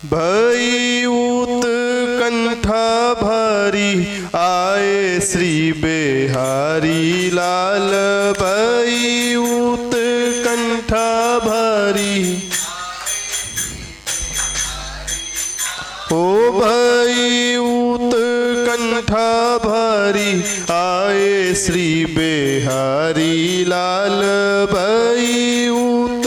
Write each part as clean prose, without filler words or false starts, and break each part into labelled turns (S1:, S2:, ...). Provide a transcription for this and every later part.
S1: भई उत्कंठा भारी आए श्री बिहारी लाल। भई उत्कंठा भारी ओ भई उत्कंठा भारी आए श्री बिहारी लाल। भई उत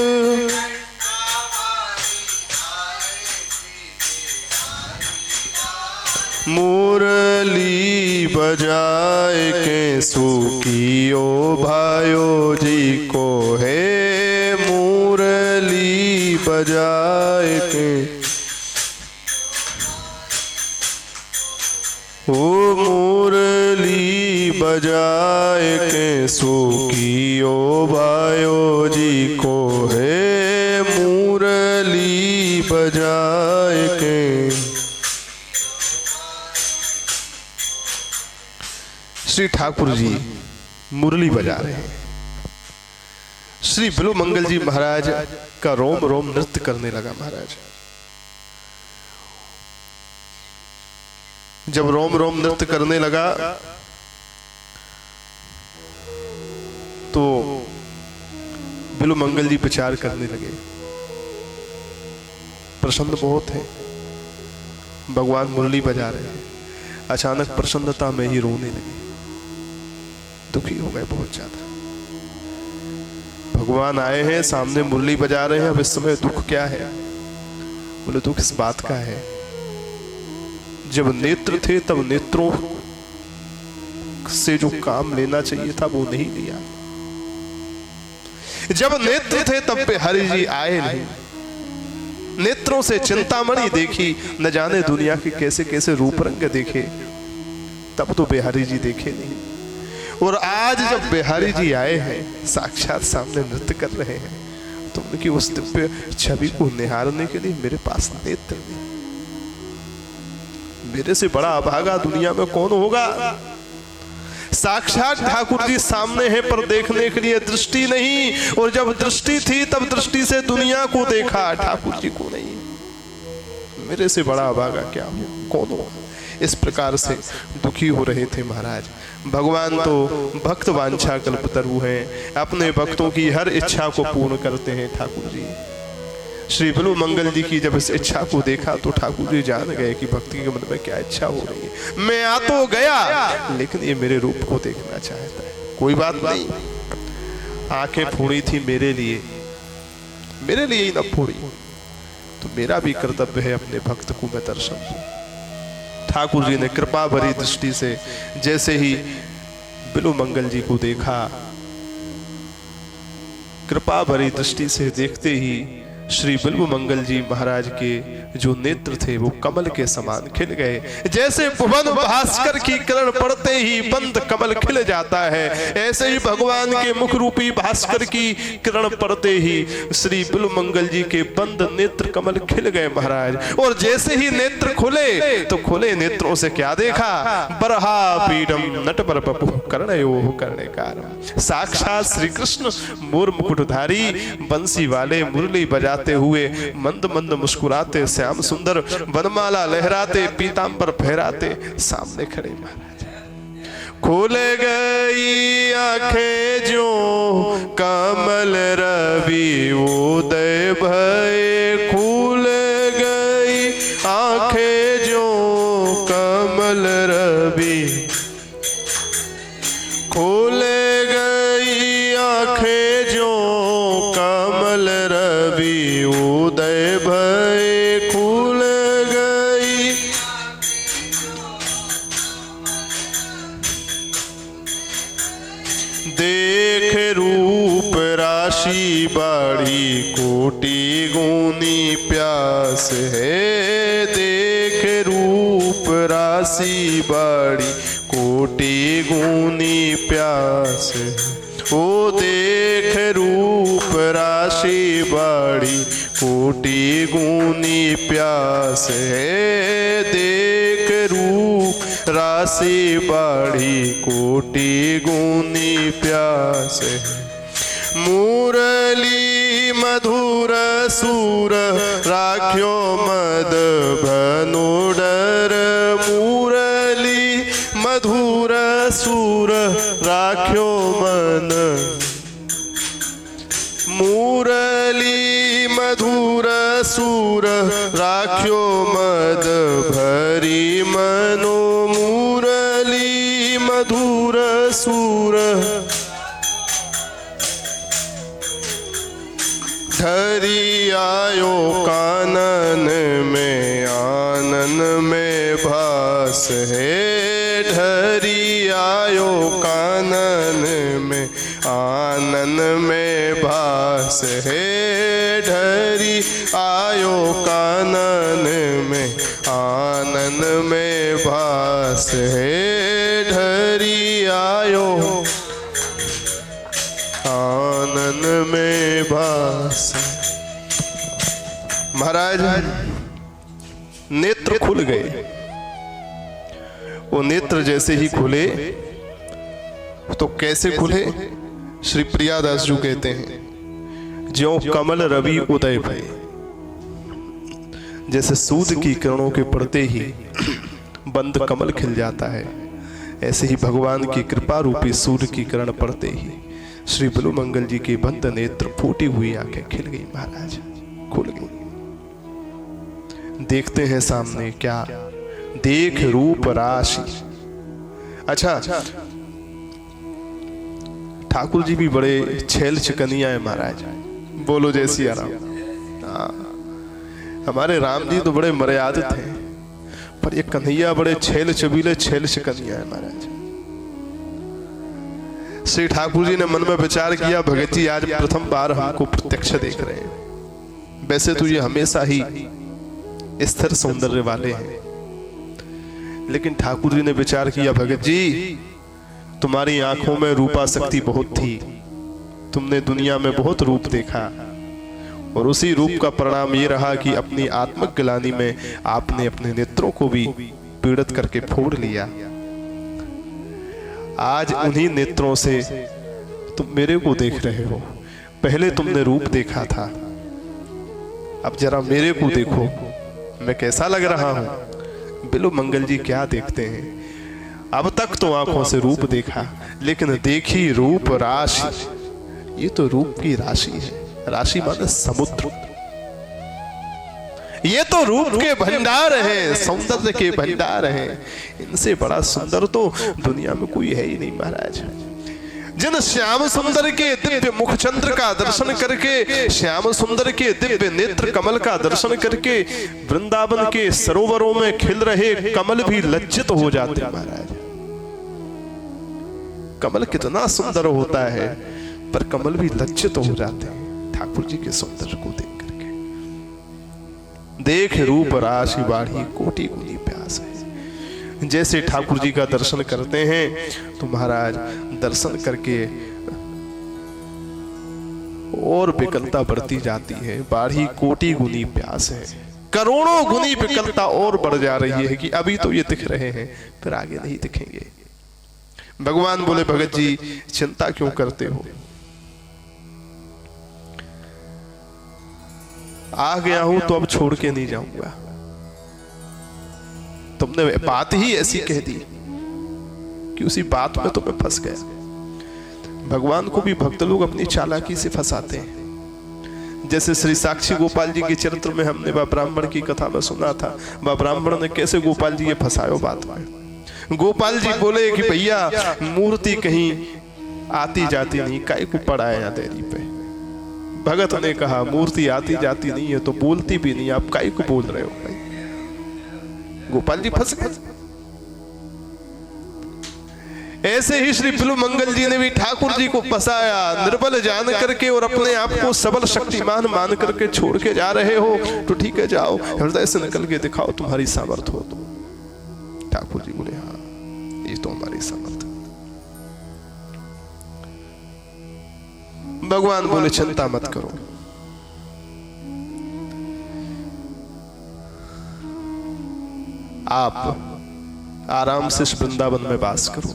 S1: मुरली बजाए के सुखियो भायो जी को है। मुरली बजाए के ओ मुरली बजाए के सुखियो भायो जी को है। मुरली बजाए के श्री ठाकुर जी मुरली बजा रहे हैं। श्री बिल्वमंगल जी महाराज का रोम रोम नृत्य करने लगा। महाराज जब रोम रोम नृत्य करने लगा तो बिल्वमंगल जी विचार करने लगे, प्रसन्न बहुत है, भगवान मुरली बजा रहे हैं। अचानक प्रसन्नता में ही रोने लगे, दुखी हो गए बहुत ज्यादा। भगवान आए हैं, सामने मुरली बजा रहे हैं, अब इस समय दुख क्या है? बोले दुख इस बात का है, जब नेत्र थे तब नेत्रों से जो काम लेना चाहिए था वो नहीं लिया। जब नेत्र थे तब बिहारी जी आए नहीं। नेत्रों से चिंतामणि देखी, न जाने दुनिया के कैसे कैसे रूप रंग देखे, तब तो बिहारी जी देखे नहीं। और आज जब बिहारी जी आए हैं, साक्षात सामने नृत्य कर रहे हैं, तो उनकी उस दिव्य छवि को निहारने के लिए मेरे पास नेत्र नहीं। मेरे से बड़ा अभागा दुनिया में कौन होगा? साक्षात ठाकुर जी सामने हैं पर देखने के लिए दृष्टि नहीं, और जब दृष्टि थी तब दृष्टि से दुनिया को देखा, ठाकुर जी को नहीं। मेरे से बड़ा अभागा क्या हो, कौन हो? इस प्रकार से दुखी हो रहे थे महाराज। भगवान तो भक्त वांछा कल्पतरु हैं, अपने भक्तों की हर इच्छा को पूर्ण करते हैं ठाकुर जी। श्री बिल्वमंगल जी की जब इस इच्छा को देखा तो ठाकुर जी जान गए कि भक्ति के मन में क्या इच्छा हो रही है। मैं आ तो गया, लेकिन ये मेरे रूप को देखना चाहता है। कोई बात नहीं, आंखें फोड़ी थी मेरे लिए ही न फोड़ी, तो मेरा भी कर्तव्य है अपने भक्त को मैं दर्शन दूं। ठाकुर जी ने कृपा भरी दृष्टि से जैसे ही बिल्वमंगल जी को देखा, कृपा भरी दृष्टि से देखते ही श्री बिल्वमंगल जी महाराज के जो नेत्र थे वो कमल के समान खिल गए। जैसे भुवन भास्कर की किरण पड़ते ही बंद कमल खिल जाता है, ऐसे ही भगवान के मुख रूपी भास्कर की किरण पड़ते ही श्री बिल्वमंगल जी के बंद नेत्र कमल खिल गए महाराज। और जैसे ही नेत्र खुले तो खुले नेत्रों से क्या देखा? बरहा पीडम नटवर बपु कर्णयो कर्णिकारम। साक्षात श्री कृष्ण मोर मुकुटधारी बंसी वाले मुरली बजाते हुए मंद मंद मुस्कुराते, श्याम सुंदर वनमाला लहराते, पीतांबर फहराते सामने खड़े महाराज। खुल गई आंखें जो कमल रवि उदय भय। खुल गई आंखें जो कमल रवि, खुल गई आंखें जो कमल रवि उदय भय। खुल गई देख रूप राशि बाढ़ी कोटि गुनी प्यास है। देख रूप राशि बाढ़ी कोटि गुनी प्यास है। ओ देख रूप राशि बाढ़ी कोटि गुनी प्यास है। देख रूप राशि बाढ़ी कोटि गुनी प्यास है। मुरली मधुर सूर राख्यो मद भनुडर मुरली मधुर सूर राख्यो मन मुरली मधुर सूर राख्यो मद भरी मनो मुरली मधुर सूर धरी आयो कानन में आनन में भास है धरी आयो कानन में आनन में भास है धरी आयो कानन में आनन में भास है धरी आयो आनन में भास। महाराज नेत्र खुल गए। वो नेत्र जैसे ही खुले तो कैसे खुले? श्री प्रियादास जी कहते हैं ज्यों कमल रवि उदय भय। जैसे सूर्य की किरणों के पड़ते ही बंद कमल खिल जाता है, ऐसे ही भगवान की कृपा रूपी सूर्य की किरण पड़ते ही श्री बिल्वमंगल जी के बंद नेत्र फूटी हुई आंखें खिल गई। महाराज खुल गई। देखते हैं सामने क्या? देख रूप राशि। अच्छा, ठाकुर जी भी बड़े छेल चकनिया है महाराज। बोलो जय सिया राम। हमारे राम जी तो बड़े मर्यादित हैं, पर ये कन्हैया बड़े छेल चबीले छेल चकनिया है महाराज। श्री ठाकुर जी ने मन में विचार किया, भगत जी आज प्रथम बार हमको प्रत्यक्ष देख रहे हैं। वैसे तो ये हमेशा ही स्थिर सौंदर्य वाले हैं, लेकिन ठाकुर जी ने विचार किया, भगत जी तुम्हारी आंखों में रूपा शक्ति बहुत थी, तुमने दुनिया में बहुत रूप देखा, और उसी रूप का परिणाम ये रहा कि अपनी आत्मक ग्लानि में आपने अपने नेत्रों को भी पीड़ित करके फोड़ लिया। आज उन्हीं नेत्रों से तुम मेरे को देख रहे हो। पहले तुमने रूप देखा था, अब जरा मेरे को देखो, मैं कैसा लग रहा हूं। बिल्वमंगल जी क्या देखते हैं? अब तक तो आंखों से रूप देखा, लेकिन देखी रूप राशि। ये तो रूप की राशि है। राशि माने समुद्र। ये तो रूप के भंडार है, सौंदर्य के भंडार है। इनसे बड़ा सुंदर तो दुनिया में कोई है ही नहीं महाराज। जिन श्याम सुंदर के दिव्य मुख चंद्र का दर्शन करके, श्याम सुंदर के दिव्य नेत्र कमल का दर्शन करके वृंदावन के सरोवरों में खिल रहे कमल भी लज्जित हो जाते महाराज। कमल कितना सुंदर होता है, पर कमल भी लज्जित हो जाते हैं ठाकुर जी के सौंदर्य को देख करके। देख रूप राशि बाढ़ी कोटि गुनी प्यास है। जैसे ठाकुर जी का दर्शन करते हैं तो महाराज दर्शन करके और विकलता बढ़ती जाती है। बाढ़ी कोटि गुनी प्यास है, करोड़ों गुनी विकलता और बढ़ जा रही है कि अभी तो ये दिख रहे हैं, फिर आगे नहीं दिखेंगे। भगवान बोले, भगत जी चिंता क्यों करते हो? आ गया हूं तो अब छोड़ के नहीं जाऊंगा। तुमने बात ही ऐसी कह दी कि उसी बात में तो मैं फंस गया। भगवान को भी भक्त लोग अपनी चालाकी से फंसाते हैं। जैसे श्री साक्षी गोपाल जी के चरित्र में हमने वह ब्राह्मण की कथा में सुना था। वह ब्राह्मण ने कैसे गोपाल जी ये फंसायो बात में। गोपाल जी बोले कि भैया मूर्ति कहीं आती जाती नहीं, काहे को पड़ा है यहाँ देरी पे। भगत ने कहा मूर्ति आती जाती नहीं है तो बोलती भी नहीं, आप काहे को बोल रहे हो भाई। गोपाल जी फंस गए। ऐसे ही श्री बिल्वमंगल जी ने भी ठाकुर जी को फंसाया, निर्बल जान करके और अपने आप को सबल शक्तिमान मान करके छोड़ के जा रहे हो तो ठीक है जाओ, हृदय से निकल के दिखाओ तुम्हारी सामर्थ्य हो तो। ठाकुर जी बोले हाँ ये तो हमारी सामर्थ्य। भगवान बोले चिंता मत करो, आप आराम से इस वृंदावन में वास करो,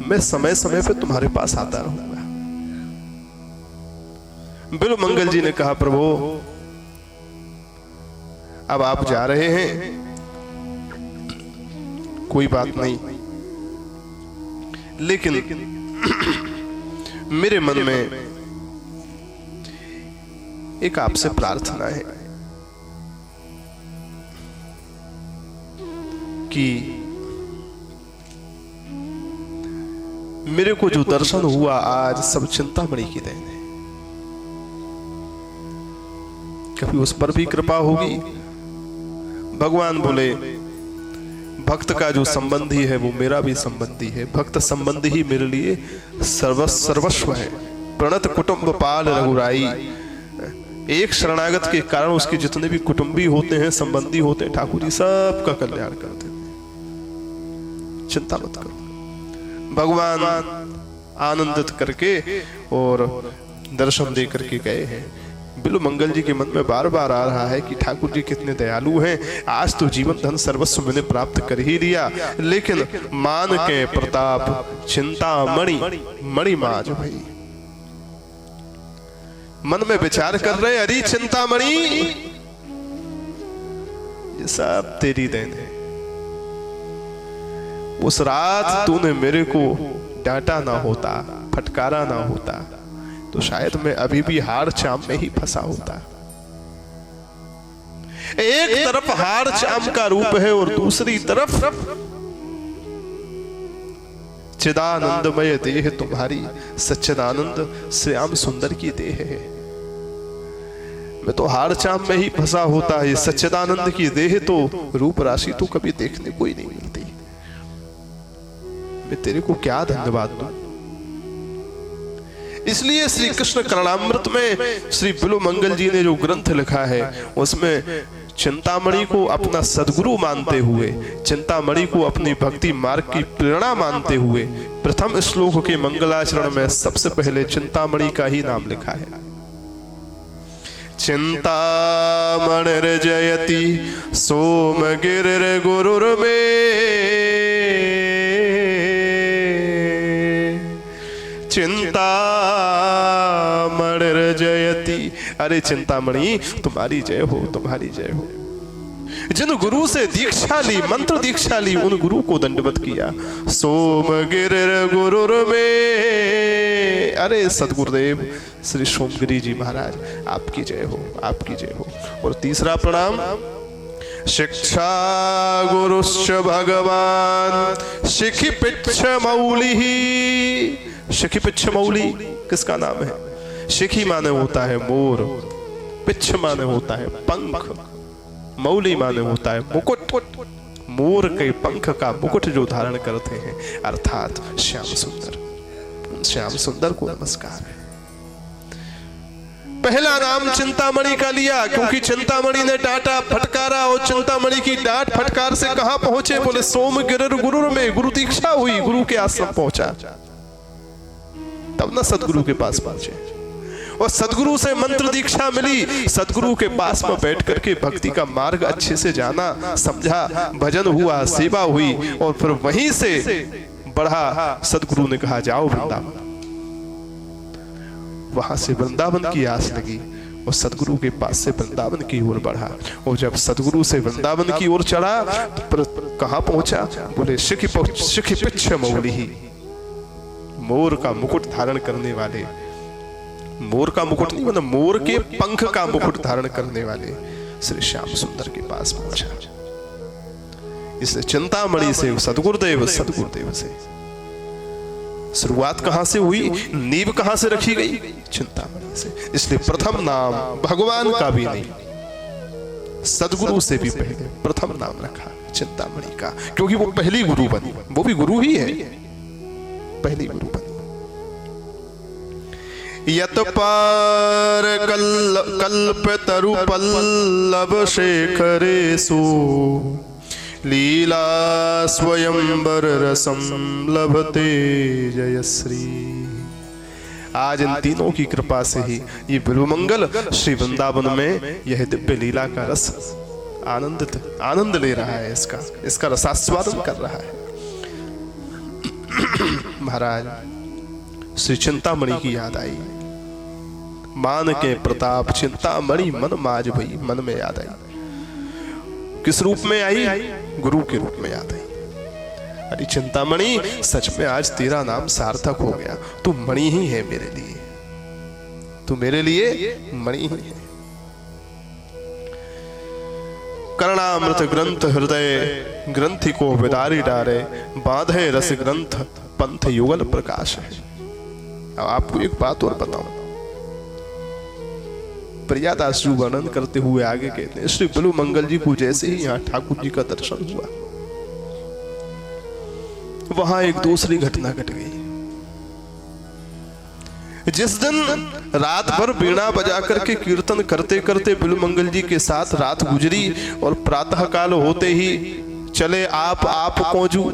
S1: मैं समय समय पे तुम्हारे पास आता रहूंगा। बिल्वमंगल जी ने कहा, प्रभु अब आप जा रहे हैं, कोई बात नहीं, लेकिन मेरे मन में एक आपसे प्रार्थना है कि मेरे को जो दर्शन हुआ आज सब चिंतामणि की देन है, कभी उस पर भी कृपा होगी। भगवान बोले, भक्त का जो संबंधी है वो मेरा भी संबंधी है, भक्त संबंधी ही मेरे लिए सर्वस्व है। प्रणत कुटुंब पाल रघुराई, एक शरणागत के कारण उसके जितने भी कुटुंबी होते हैं, संबंधी होते हैं, ठाकुर जी सबका कल्याण करते हैं, चिंता मत करो। भगवान आनंदित करके और दर्शन दे करके गए हैं। बिल्वमंगल जी के मन में बार बार आ रहा है कि ठाकुर जी कितने दयालु हैं, आज तो जीवन धन सर्वस्व मैंने प्राप्त कर ही लिया, लेकिन मान के प्रताप चिंतामणि मणि माज भाई। मन में विचार कर रहे, अरे चिंतामणि ये सब तेरी देन है। उस रात तूने मेरे को डांटा ना होता, फटकारा ना होता, तो शायद मैं अभी भी हार चाम में ही फंसा होता। एक तरफ हार चाम का रूप है और दूसरी तरफ चिदानंदमय देह तुम्हारी, सच्चिदानंद श्याम सुंदर की देह है। मैं तो हार चाम में ही फंसा होता है, सच्चिदानंद की देह तो रूप राशि तो कभी देखने को ही नहीं मिलती। मैं तेरे को क्या धन्यवाद दूं। इसलिए श्री कृष्ण करणामृत में श्री बिल्वमंगल जी ने जो ग्रंथ लिखा है उसमें चिंतामणि को अपना सदगुरु मानते हुए, चिंतामणि को अपनी भक्ति मार्ग की प्रेरणा मानते हुए प्रथम श्लोक के मंगलाचरण में सबसे पहले चिंतामणि का ही नाम लिखा है। चिंतामणिर्जयति सोमगिरिर्गुरुर्मे, चिंतामणिर्जयति। अरे चिंतामणि तुम्हारी जय हो, तुम्हारी जय हो। जिन गुरु से दीक्षा ली, मंत्र दीक्षा ली, उन गुरु को दंडवत किया। सोमगिरिर्गुरुर्मे, अरे सदगुरुदेव श्री सोमगिरी जी महाराज आपकी जय हो, आपकी जय हो। और तीसरा प्रणाम, शिक्षा गुरुश्च भगवान शिखिपिच्छ मौलिः। शिखिपिच्छ मौली किसका नाम है? शिखी माने होता है मोर, पिच्छ माने होता है पंख, मौली माने होता है मुकुट। मोर के पंख का मुकुट जो धारण करते हैं, अर्थात श्याम सुंदर। श्याम सुंदर को नमस्कार है। पहला नाम चिंतामणि का लिया क्योंकि चिंतामणि ने डांटा फटकारा, और चिंतामणि की डांट फटकार से कहां पहुंचे? बोले सोमगिरिर्गुरुर्मे में गुरु दीक्षा हुई, गुरु के आश्रम पहुंचा, तब ना सदगुरु के पास पहुंचे। और सदगुरु से मंत्र दीक्षा मिली, सदगुरु के पास में बैठ करके भक्ति का मार्ग अच्छे से जाना, समझा, भजन हुआ, सेवा हुई, और फिर वहीं से बढ़ा। सदगुरु ने कहा जाओ वृंदावन। वहां से वृंदावन की आस लगी और सदगुरु के पास से वृंदावन की ओर बढ़ा। और जब सदगुरु से वृंदावन की ओर चढ़ा तो कहां पहुंचा? बोले शिखिपिच्छ मौलिः, मोर का मुकुट धारण करने वाले, मोर का मुकुट नहीं मतलब मोर के पंख का मुकुट धारण करने वाले श्री श्याम सुंदर के पास पहुंचा। इसलिए चिंतामणि से सदगुरुदेव, सदगुरुदेव से शुरुआत कहां से हुई, नींव कहां से रखी गई? चिंतामणि से। इसलिए प्रथम नाम भगवान का भी नहीं, सदगुरु से भी पहले प्रथम नाम रखा चिंतामणि का, क्योंकि वो पहली गुरु बनी। वो भी गुरु ही है, पहली गुरु बनी। यत पार कल्पतरु पल्लव शेखरेषु लीला स्वयंवर रसम लभते जयश्री। आज इन तीनों की कृपा से ही ये बिल्वमंगल श्री वृंदावन में यह दिव्य लीला का रस आनंद ले रहा है, इसका रसास्वादन कर रहा है। महाराज श्री चिंतामणि की याद आई। मान के प्रताप चिंतामणि मन माज भई। मन में याद आई, किस रूप में आई? गुरु के रूप में याद आई। अरे चिंतामणि, सच में आज तेरा नाम सार्थक हो गया। तू मणि ही है मेरे लिए, तू मेरे लिए मणि ही है। कर्णामृत ग्रंथ हृदय ग्रंथि को विदारी डारे, बांधे रस ग्रंथ पंथ युगल प्रकाश है। अब आपको एक बात और बताऊं, प्रियादास जी वर्णन करते हुए आगे कहते हैं, श्री बिल्व मंगल जी को जैसे ही यहाँ ठाकुर जी का दर्शन हुआ, वहां एक दूसरी घटना घट गई। जिस दिन रात भर वीणा बजा करके कीर्तन करते करते बिल्व मंगल जी के साथ रात गुजरी और प्रातः काल होते ही चले आप कोजू,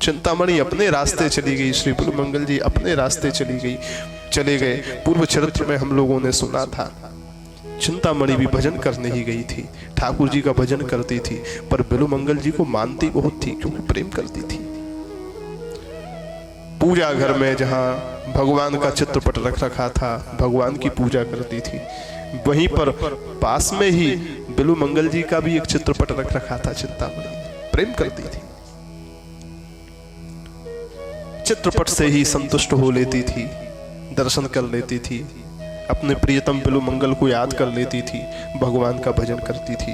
S1: चिंतामणि अपने रास्ते चली गई, श्री बिल्व मंगल जी अपने रास्ते चले गए। पूर्व चरित्र में हम लोगों ने सुना था, चिंतामणि भी भजन करने ही गई थी, ठाकुर जी का भजन करती थी, पर बिल्व मंगल जी को मानती बहुत थी क्योंकि प्रेम करती थी। पूजा घर में जहाँ भगवान का चित्रपट रख रखा था, भगवान की पूजा करती थी, वहीं पर पास में ही बिल्व मंगल जी का भी एक चित्रपट रख रखा था। चिंतामणि प्रेम करती थी, चित्रपट से ही संतुष्ट हो लेती थी, दर्शन कर लेती थी, अपने प्रियतम बिल्व मंगल को याद कर लेती थी, भगवान का भजन करती थी।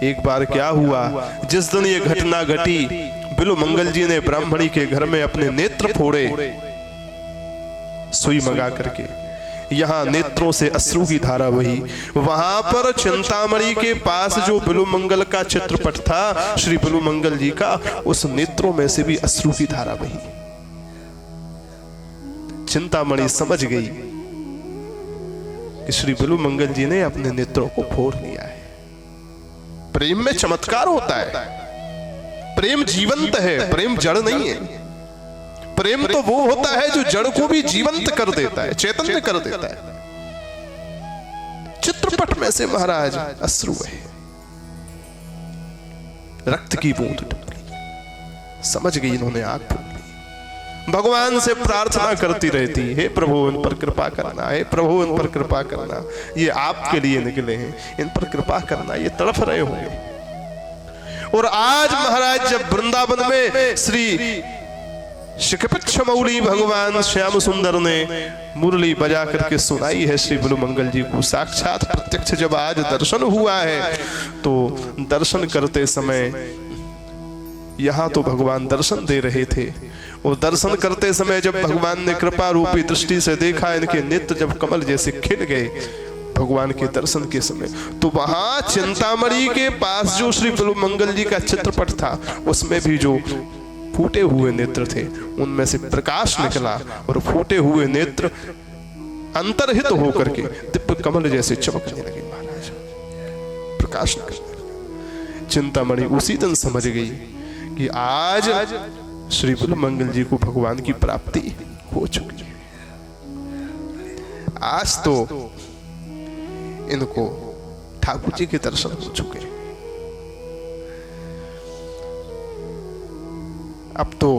S1: एक बार क्या हुआ, जिस दिन ये घटना घटी, बिल्व मंगल जी ने ब्राह्मणी के घर में अपने नेत्र फोड़े, सुई मंगा करके, यहाँ नेत्रों से अश्रु की धारा बही। वहां पर चिंतामणि के पास जो बिल्व मंगल का चित्रपट था, श्री बिल्व मंगल जी का, उस नेत्रों में से भी अश्रु की धारा बही। चिंतामणि समझ गई कि श्री बिल्व मंगल जी ने अपने नेत्रों को फोड़ लिया है। प्रेम में चमत्कार होता है, प्रेम जीवंत है, प्रेम जड़ नहीं है। प्रेम तो वो होता है जो जड़ को भी जीवंत कर देता है, चैतन्य कर देता है। चित्रपट में से महाराज अश्रु है, रक्त की बूंद टपकी। समझ गई इन्होंने, आंख खोल ली, भगवान से प्रार्थना करती रहती, हे प्रभु इन पर कृपा करना, हे प्रभु इन पर कृपा करना, ये आपके लिए निकले हैं, इन पर कृपा करना, ये तड़फ रहे होंगे। और आज महाराज जब वृंदावन में श्री शिखपिच्छमौली भगवान श्याम सुंदर ने मुरली बजा करके सुनाई है श्री बिल्व मंगल जी को, साक्षात प्रत्यक्ष जब आज दर्शन हुआ है, तो दर्शन करते समय यहाँ तो भगवान दर्शन दे रहे थे, और दर्शन करते समय जब भगवान ने कृपा रूपी दृष्टि से देखा, इनके नेत्र जब कमल जैसे खिल गए भगवान के दर्शन के समय, तो वहां चिंतामणि के पास जो श्री बिल्व मंगल जी का चित्रपट था, उसमें भी जो फूटे हुए नेत्र थे, उनमें से प्रकाश निकला, और फूटे हुए नेत्र अंतर्हित होकर के दिव्य कमल जैसे चमकने लगे। महाराज प्रकाश निकला। चिंतामणि उसी दिन समझ गई कि आज श्री बिल्व मंगल जी को भगवान की प्राप्ति हो चुकी है। आज तो इनको ठाकुर जी के दर्शन हो चुके हैं। अब तो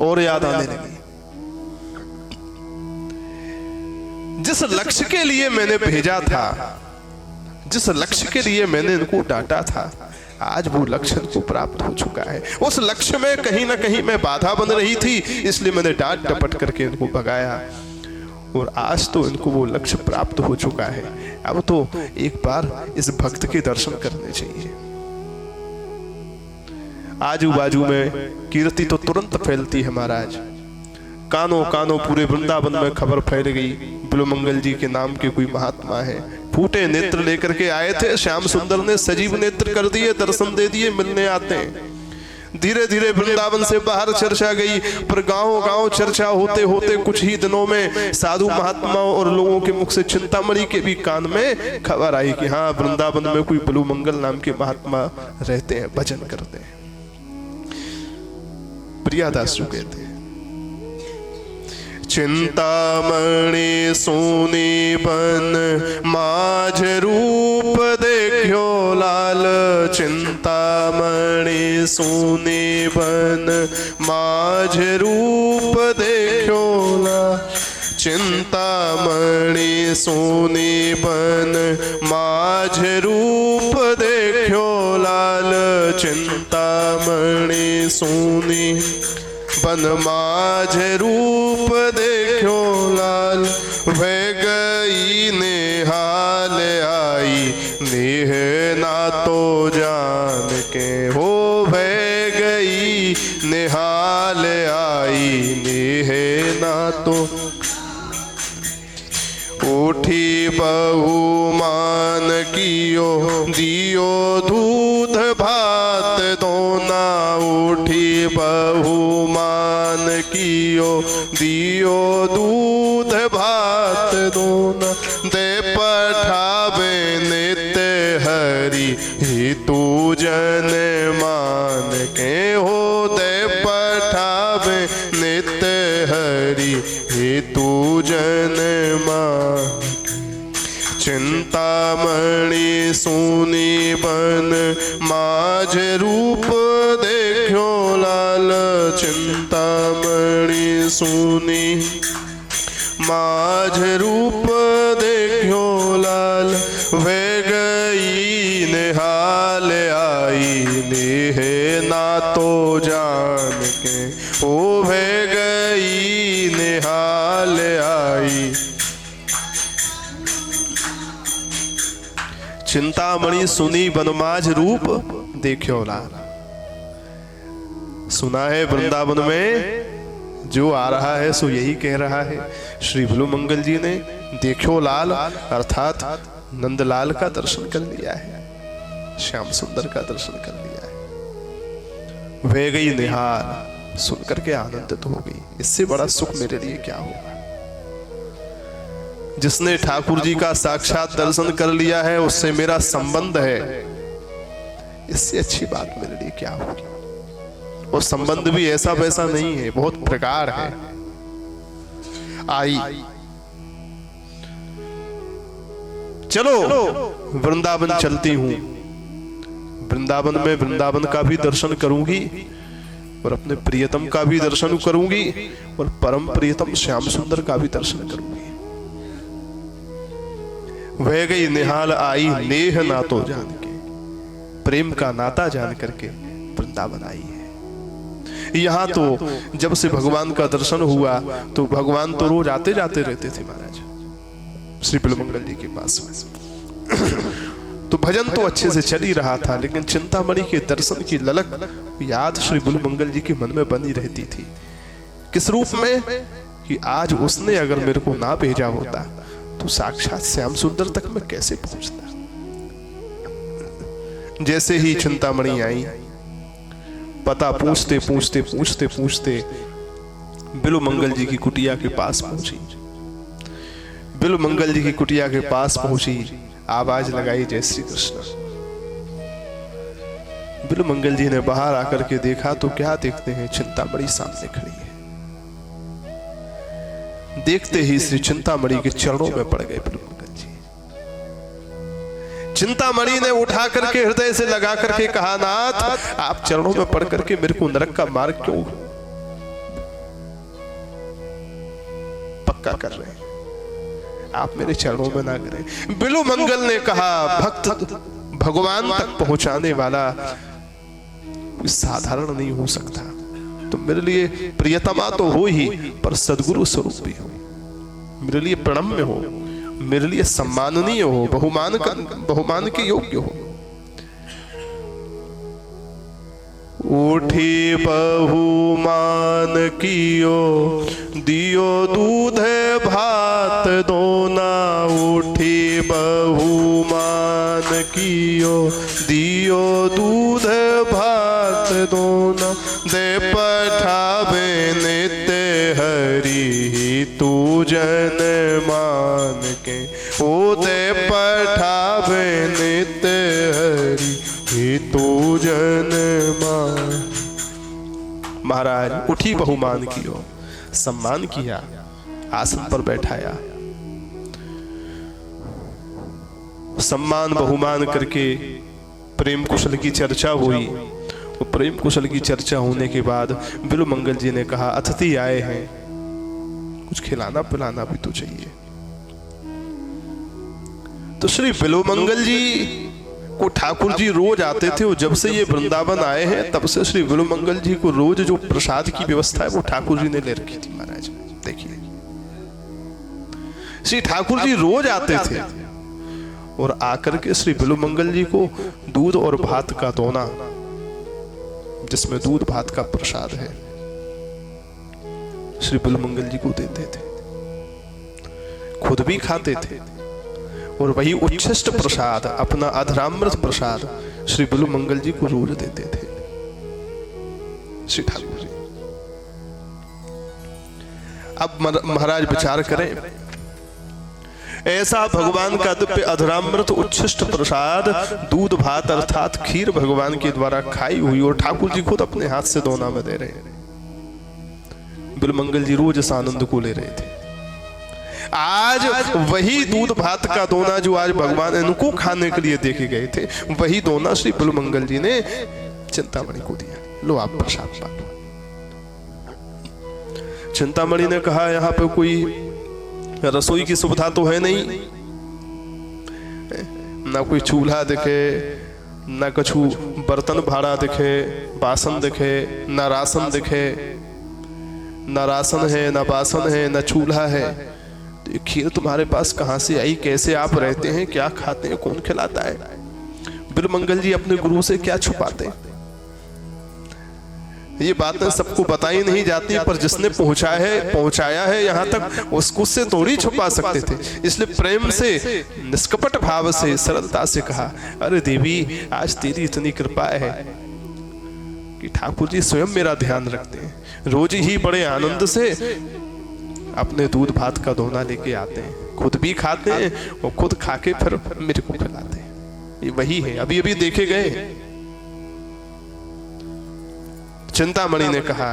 S1: और याद आने लगी, जिस लक्ष्य के लिए मैंने भेजा था, जिस लक्ष्य के लिए मैंने इनको डांटा था, आज वो लक्ष्य को प्राप्त हो चुका है। उस लक्ष्य में कहीं ना कहीं मैं बाधा बन रही थी, इसलिए मैंने डांट डपट करके इनको भगाया, और आज तो इनको वो लक्ष्य प्राप्त हो चुका है। अब तो एक बार इस भक्त के दर्शन करने चाहिए। आजू बाजू में कीर्ति तो तुरंत फैलती है महाराज, कानों कानों पूरे वृंदावन में खबर फैल गई, बिल्व मंगल जी के नाम के कोई महात्मा है। फूटे नेत्र लेकर के आए थे, श्याम सुंदर ने सजीव नेत्र कर दिए, दर्शन दे दिए, मिलने आते हैं। धीरे धीरे वृंदावन से बाहर चर्चा गई, पर गांव गांव चर्चा होते होते कुछ ही दिनों में साधु महात्माओं और लोगों के मुख से चिंतामणि के भी कान में खबर आई कि हाँ, वृंदावन में कोई बिल्व मंगल नाम के महात्मा रहते हैं, भजन करते हैं। प्रियादास जी कहते हैं, चिंतामणि सोनी बन माझ रूप देखो लाल, चिंतामणि सोनी बन माझ रूप देखो लाल, चिंतामणि चिंतामणि सुनी बन माझ रूप देखो लाल, चिंतामणि सुनी बन माझ रूप देखो लाल, वह गई निहाल आई नेह ना तो जान के हो, वह गई निहाल आई नेह ना तो। उठी बहुमान कियो दियो दूध भात दोना, उठी बहुमान कियो दियो दूध भात दोना, दे पठावे नित्य हरि ही तू जन मान के हो, दे पठावे नित्य हरि ही तू जन मान। चिंतामणि सुनी बन माझ रूप देखो लाल, चिंतामणि सुनी माझ रूप देखो लाल, वे गई निहाल आई नेह ना तो जान के ओ, वे गई निहाल आई। चिंतामणि सुनी बनमाझ रूप देखो लाल। सुना है वृंदावन में जो आ रहा है सो यही कह रहा है। श्री बिल्वमंगल जी ने देखो लाल अर्थात नंदलाल का दर्शन कर लिया है, श्याम सुंदर का दर्शन कर लिया है। वह गई निहाल सुनकर के आनंदित हो गई। इससे बड़ा सुख मेरे लिए क्या होगा। जिसने ठाकुर जी का साक्षात दर्शन कर लिया है उससे मेरा संबंध है, इससे अच्छी बात मेरे लिए क्या होगी। और संबंध भी ऐसा वैसा नहीं है, बहुत प्रकार है। आई चलो वृंदावन चलती हूं, वृंदावन में वृंदावन का भी दर्शन करूंगी और अपने प्रियतम का भी दर्शन करूंगी और परम प्रियतम श्याम सुंदर का भी दर्शन करूंगी। वह गई निहाल आई नेह ना तो जान के, प्रेम का नाता जान करके वृंदावन आई है। यहां तो जब से भगवान का दर्शन हुआ तो भगवान तो रोज आते जाते रहते थे महाराज श्री बिल्वमंगल जी के पास में। तो भजन तो अच्छे से चल ही रहा था, लेकिन चिंतामणि के दर्शन की ललक याद श्री बिल्वमंगल जी के मन में बनी रहती थी। किस रूप में कि आज उसने अगर मेरे को ना भेजा होता तो साक्षात श्याम सुंदर तक मैं कैसे पहुंचता। जैसे ही चिंतामणि आई, पता पूछते पूछते पूछते पूछते बिल्वमंगल जी की कुटिया के पास पहुंची। बिल्वमंगल जी की कुटिया के पास पहुंची, आवाज लगाई जय श्री कृष्ण। बिल्वमंगल जी ने बाहर आकर के देखा तो क्या देखते हैं, चिंतामणि सामने खड़ी है। देखते ही श्री चिंतामणि के चरणों में पड़ गए बिल्वमंगल जी। चिंतामणि ने उठा करके हृदय से लगा करके कहा, नाथ आप चरणों में पड़ करके मेरे को नरक का मार्ग क्यों पक्का कर रहे हैं, आप मेरे चरणों में ना गिरे। बिल्वमंगल ने कहा, भक्त भगवान तक पहुंचाने वाला साधारण नहीं हो सकता, तो मेरे लिए प्रियतमा तो हो ही, पर सद्गुरु स्वरूप भी हो, मेरे लिए प्रणम्य हो, मेरे लिए सम्माननीय हो, बहुमान के योग्य हो। उठी बहुमान कियो दियो दूध भात दोना, उठी बहुमान कियो दियो दूध भात दोना, दे पठावे नित्य हरि तू जन मान के, ओ दे पठावे नित्य हरि तू जन मान। महाराज उठी बहुमान कियो, सम्मान किया, आसन पर बैठाया, सम्मान बहुमान करके प्रेम कुशल की चर्चा हुई। और प्रेम कुशल की चर्चा होने के बाद बिल्वमंगल जी ने कहा, अतिथि आए हैं, कुछ खिलाना पिलाना भी तो चाहिए। तो श्री बिल्वमंगल जी को ठाकुर जी रोज आते थे, और जब से ये वृंदावन आए हैं तब से श्री बिल्वमंगल जी को रोज जो प्रसाद की व्यवस्था है वो ठाकुर जी ने ले रखी थी। महाराज देखिए, श्री ठाकुर जी रोज आते थे और आकर के श्री बिल्वमंगल जी को दूध और भात का दोना, जिसमें दूध भात का प्रसाद है, श्री बिल्वमंगल जी को देते थे, खुद भी खाते थे, और वही उच्छिष्ट प्रसाद अपना अधरामृत प्रसाद श्री बिल्वमंगल जी को रोज देते थे श्री ठाकुर जी। अब महाराज विचार करें, ऐसा भगवान का दिव्य अधरामृत उच्छिष्ट प्रसाद दूध भात अर्थात खीर भगवान के द्वारा खाई हुई, और ठाकुर जी खुद अपने हाथ से दोना में दे रहे हैं। बिल्वमंगल जी रोज इस आनंद को ले रहे थे। आज वही दूध भात का दोना जो आज भगवान इनको खाने के लिए देखे गए थे, वही दोना श्री बिल्वमंगल जी ने चिंतामणि को दिया। लो आप प्रसाद पालो। चिंतामणि ने कहा, यहाँ पे कोई रसोई की सुविधा तो है नहीं, ना कोई चूल्हा दिखे, ना कछु बर्तन भाड़ा दिखे, बासन दिखे, ना राशन दिखे, ना राशन है, ना बासन है, ना चूल्हा है। तो खीर तुम्हारे पास कहां से आई? कैसे आप रहते हैं? क्या खाते हैं? कौन खिलाता है? बिल्वमंगल जी अपने गुरु से क्या छुपाते? ये बातें सबको बताई नहीं जाती, पर जिसने पहुंचाया है यहाँ तक, उसको से थोड़ी छुपा सकते थे। इसलिए प्रेम से, निष्कपट भाव से, सरलता से कहा, अरे देवी, आज तेरी इतनी कृपा है कि ठाकुर जी स्वयं मेरा ध्यान रखते हैं। रोज ही बड़े आनंद से अपने दूध भात का दोना लेके आते हैं, खुद भी खाते हैं और खुद खाके फिर मेरे को खिलाते हैं। ये वही है, अभी अभी देखे गए। चिंतामणि ने कहा,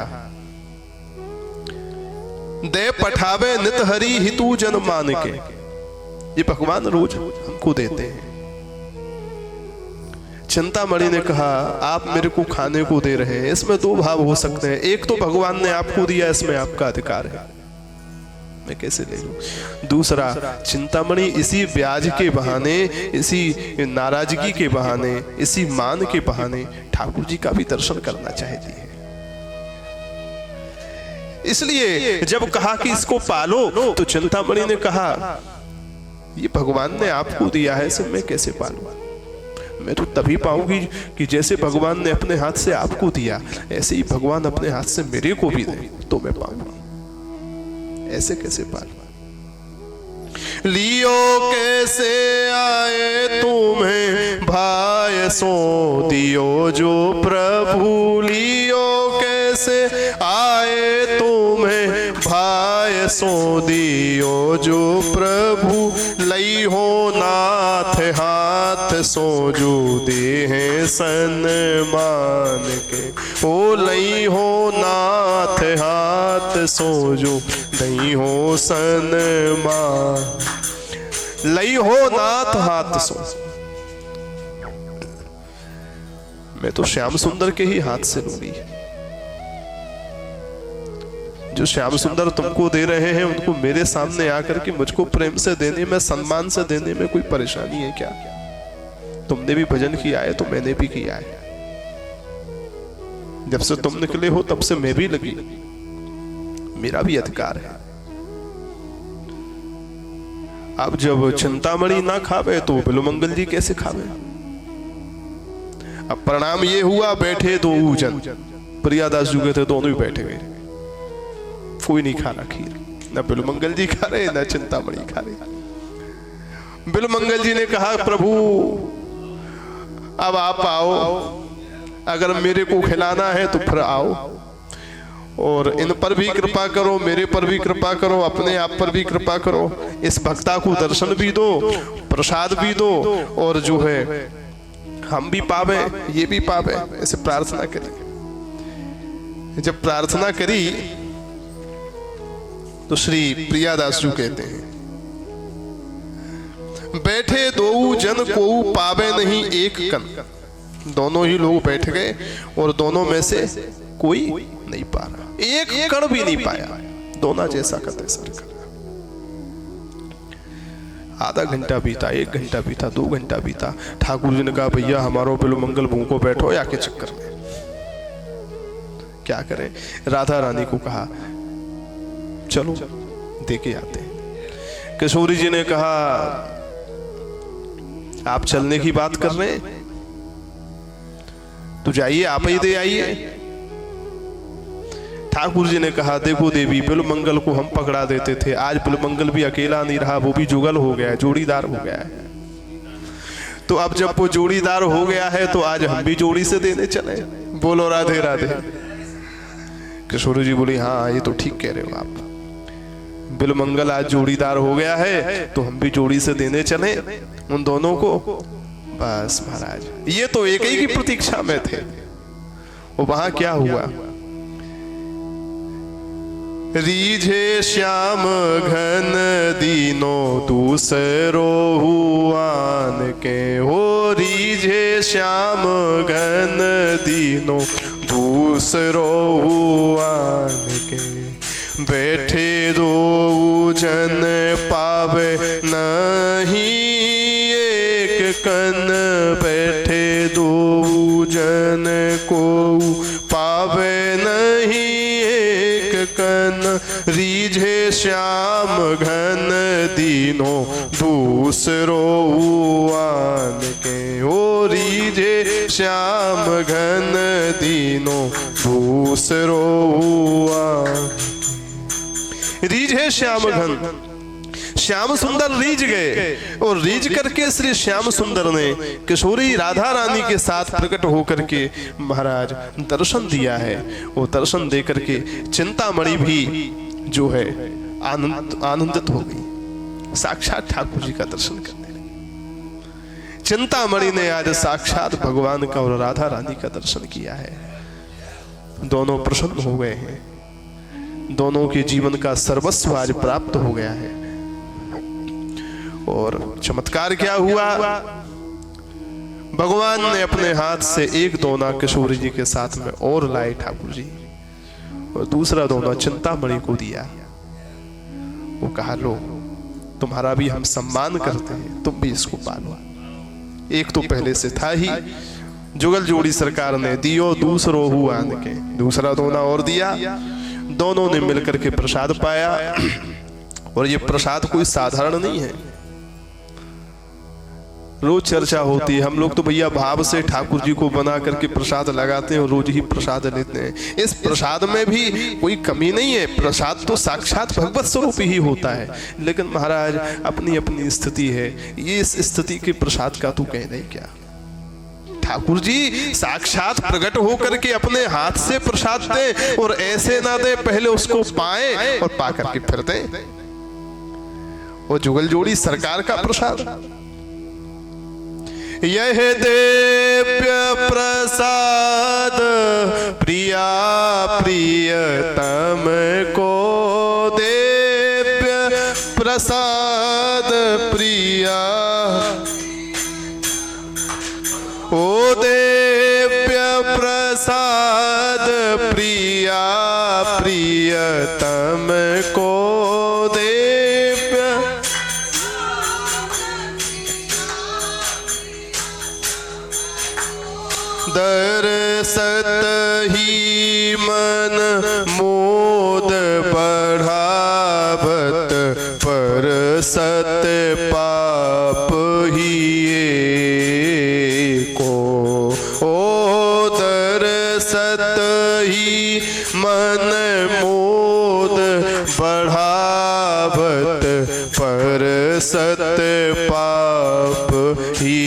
S1: दे पठावे नित हरि हितु जन मान के। ये भगवान रोज हमको देते हैं। चिंतामणि ने कहा, आप मेरे को खाने को दे रहे हैं, इसमें दो भाव हो सकते हैं। एक तो भगवान ने आपको दिया, इसमें आपका अधिकार है, मैं कैसे ले लूं। दूसरा, चिंतामणि इसी ब्याज के बहाने, इसी नाराजगी के बहाने, इसी मान के बहाने ठाकुर जी का भी दर्शन करना चाहती है। इसलिए जब कहा कि इसको पालो, तो चिंतामणि ने कहा, ये भगवान ने आपको दिया है, इसे मैं कैसे पालूं? मैं तो तभी पाऊंगी कि जैसे भगवान ने अपने हाथ से आपको दिया, ऐसे ही भगवान अपने हाथ से मेरे को भी दे, तो मैं पाऊंगी। ऐसे कैसे पालूं? लियो कैसे आए तुम्हें भाय सो दियो जो प्रभु, लियो कैसे आए तुम्हें भाय सो दियो जो प्रभु, लई हो नाथ हाथ सो जो दे हैं सन्मान के। ओ लई हो नाथ हाथ सो जो नहीं हो सन्मान, लई हो नाथ हाथ सो। मैं तो श्याम सुंदर के ही हाथ से लूंगी। जो श्याम सुंदर तुमको दे रहे हैं, उनको मेरे सामने आकर के मुझको प्रेम से देने में, सम्मान से देने में कोई परेशानी है क्या? तुमने भी भजन किया है तो मैंने भी किया है। जब से तुम निकले हो तब से मैं भी लगी, मेरा भी अधिकार है। अब जब चिंतामणि ना खावे तो बिल्वमंगल जी कैसे खावे? अब परिणाम ये हुआ, बैठे दो जन, प्रियादास जी थे, दोनों ही बैठे गए, कोई नहीं खा रहा खीर, ना बिल्वमंगल जी खा रहे, ना चिंतामणि खा रहे। बिल्वमंगल जी ने कहा, प्रभु अब आप आओ, अगर मेरे को खिलाना है तो फिर आओ, और इन पर भी कृपा करो, मेरे पर भी कृपा करो, अपने आप पर भी कृपा करो। इस भक्ता को दर्शन भी दो, प्रसाद भी दो, और जो है हम भी पावे, ये भी पावे। ऐसे प्रार्थना करी। जब प्रार्थना करी तो श्री प्रियादास जी कहते हैं, बैठे दो जन को पावे नहीं एक कण। दोनों ही लोग बैठ गए और दोनों में से कोई नहीं पा रहा, एक कण भी नहीं पाया। दोना जैसा का तैसा कर। आधा घंटा बीता, 1 घंटा बीता, 2 घंटा बीता। ठाकुर जी ने कहा भैया हमारो बिलो मंगल भूखो बैठो या के चक्कर में क्या करें। राधा रानी को कहा चलो देके आते हैं। किशोरी जी ने कहा आप चलने की बात कर रहे हैं तो जाइए आप ही दे आइए। ठाकुर जी ने कहा देखो देवी, बिलमंगल को हम पकड़ा देते थे, आज बिलमंगल भी अकेला नहीं रहा, वो भी जुगल हो गया है, जोड़ीदार हो गया है। तो अब जब वो जोड़ीदार हो गया है तो आज हम भी जोड़ी से देने चले। बोलो राधे राधे। किशोरी जी बोली हाँ ये तो ठीक कह रहे हो आप, बिलमंगल आज जोड़ीदार हो गया है तो हम भी जोड़ी से देने चले उन दोनों को। बस महाराज ये तो एक ही की प्रतीक्षा में थे। वो वहां क्या हुआ, रीझे श्याम घन दीनो दूसरो हुआन के हो, रीझे श्याम घन दीनो दूसरो हुआन के, बैठे दो जन पावे नहीं एक कन, बैठे दो जन को पावे नहीं एक कन, रीझे श्याम घन दीनो दूसरो हुआन के, ओ रीझे श्याम घन दीनो दूसरो हुआन। रीझे श्याम घन, श्याम सुंदर रीझ गए और रीझ करके श्री श्याम सुंदर ने किशोरी राधा रानी के साथ प्रकट होकर के महाराज दर्शन दिया है। वो दर्शन दे करके चिंतामणि भी जो है आनंदित हो गई, साक्षात ठाकुर जी का दर्शन करने लगी। चिंतामणि ने आज साक्षात भगवान का और राधा रानी का दर्शन किया है। दोनों प्रसन्न हो गए हैं, दोनों के जीवन का सर्वस्व आज प्राप्त हो गया है। और चमत्कार क्या हुआ, भगवान ने अपने हाथ से एक दोना किशोरी जी के साथ में और लाए ठाकुर जी, और दूसरा दोना चिंतामणि को दिया। वो कहा लो तुम्हारा भी हम सम्मान करते हैं, तुम भी इसको पालो। एक तो पहले से था ही, जुगल जोड़ी सरकार ने दियो दूसरो हुआन के, दूसरा दोना और दिया। दोनों ने मिलकर के प्रसाद पाया और ये प्रसाद कोई साधारण नहीं है। रोज चर्चा होती है, हम लोग तो भैया भाव से ठाकुर जी को बना करके प्रसाद लगाते हैं और रोज ही प्रसाद लेते हैं। इस प्रसाद में भी कोई कमी नहीं है, प्रसाद तो साक्षात भगवत स्वरूप ही होता है। लेकिन महाराज अपनी अपनी स्थिति है, ये इस स्थिति के प्रसाद का तू कह नहीं क्या। ठाकुर जी साक्षात प्रकट होकर के अपने हाथ से प्रसाद दे और ऐसे ना दे पहले उसको पाए और पा करके फिर दे। वो जुगल जोड़ी सरकार का प्रसाद, यह देव्य प्रसाद प्रिया प्रियतम को, देव्य प्रसाद प्रिया, ओ देव्य प्रसाद प्रिया प्रियतम को, देव्य दरसत ही मन मोद बढ़ावत, परसत पाप ही को, ओ दरसत ही मन मोद बढ़ावत, परसत पाप ही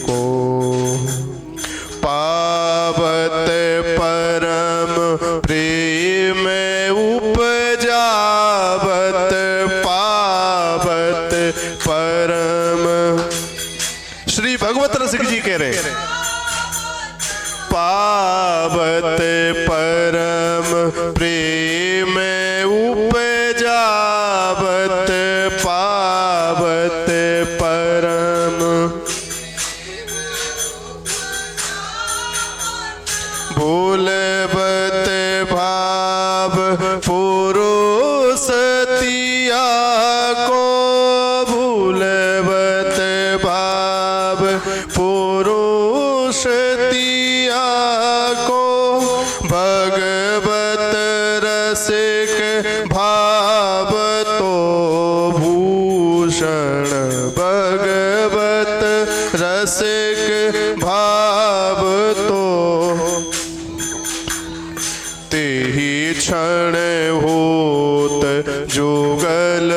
S1: को, पावत परम प्रेम उपजावत, पावत परम, श्री भगवत रसिक जी कह रहे हैं, पावत परम प्रेम उपजावत, पावत परम, बोलबत भाव पुरुष तिया को भगवत रसिक भाव तो भूषण भगवत रसिक भाव तो तेहि क्षण होत जुगल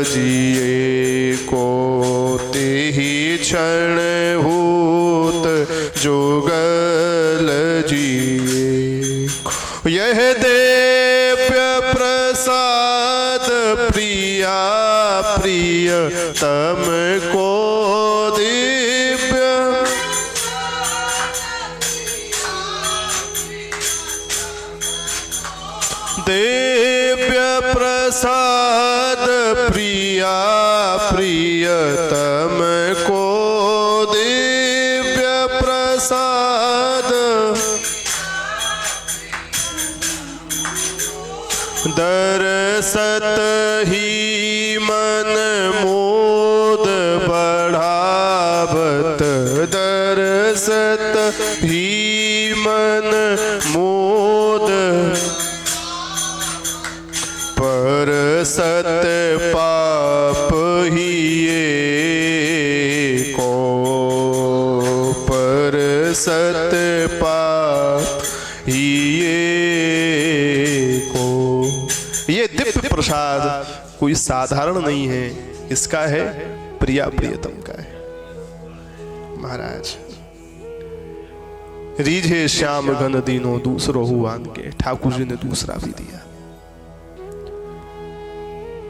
S1: जिए को तेहि क्षण होत जुगल जिए यह दिव्य प्रसाद प्रिया प्रिय तम को दिव्य दिव्य प्रसाद प्रिया प्रियतम को दिव्य प्रसाद दरसत ही मन मोद बढ़ावत दरसत ही मन मोद पर सत पाप ही ये को पर सत पाप ही ये को। ये दिव्य प्रसाद कोई साधारण नहीं है, इसका है प्रिया प्रियतम का है। महाराज रीझे श्याम घन दीनो दूसरो हुआन के, ठाकुर जी ने दूसरा भी दिया।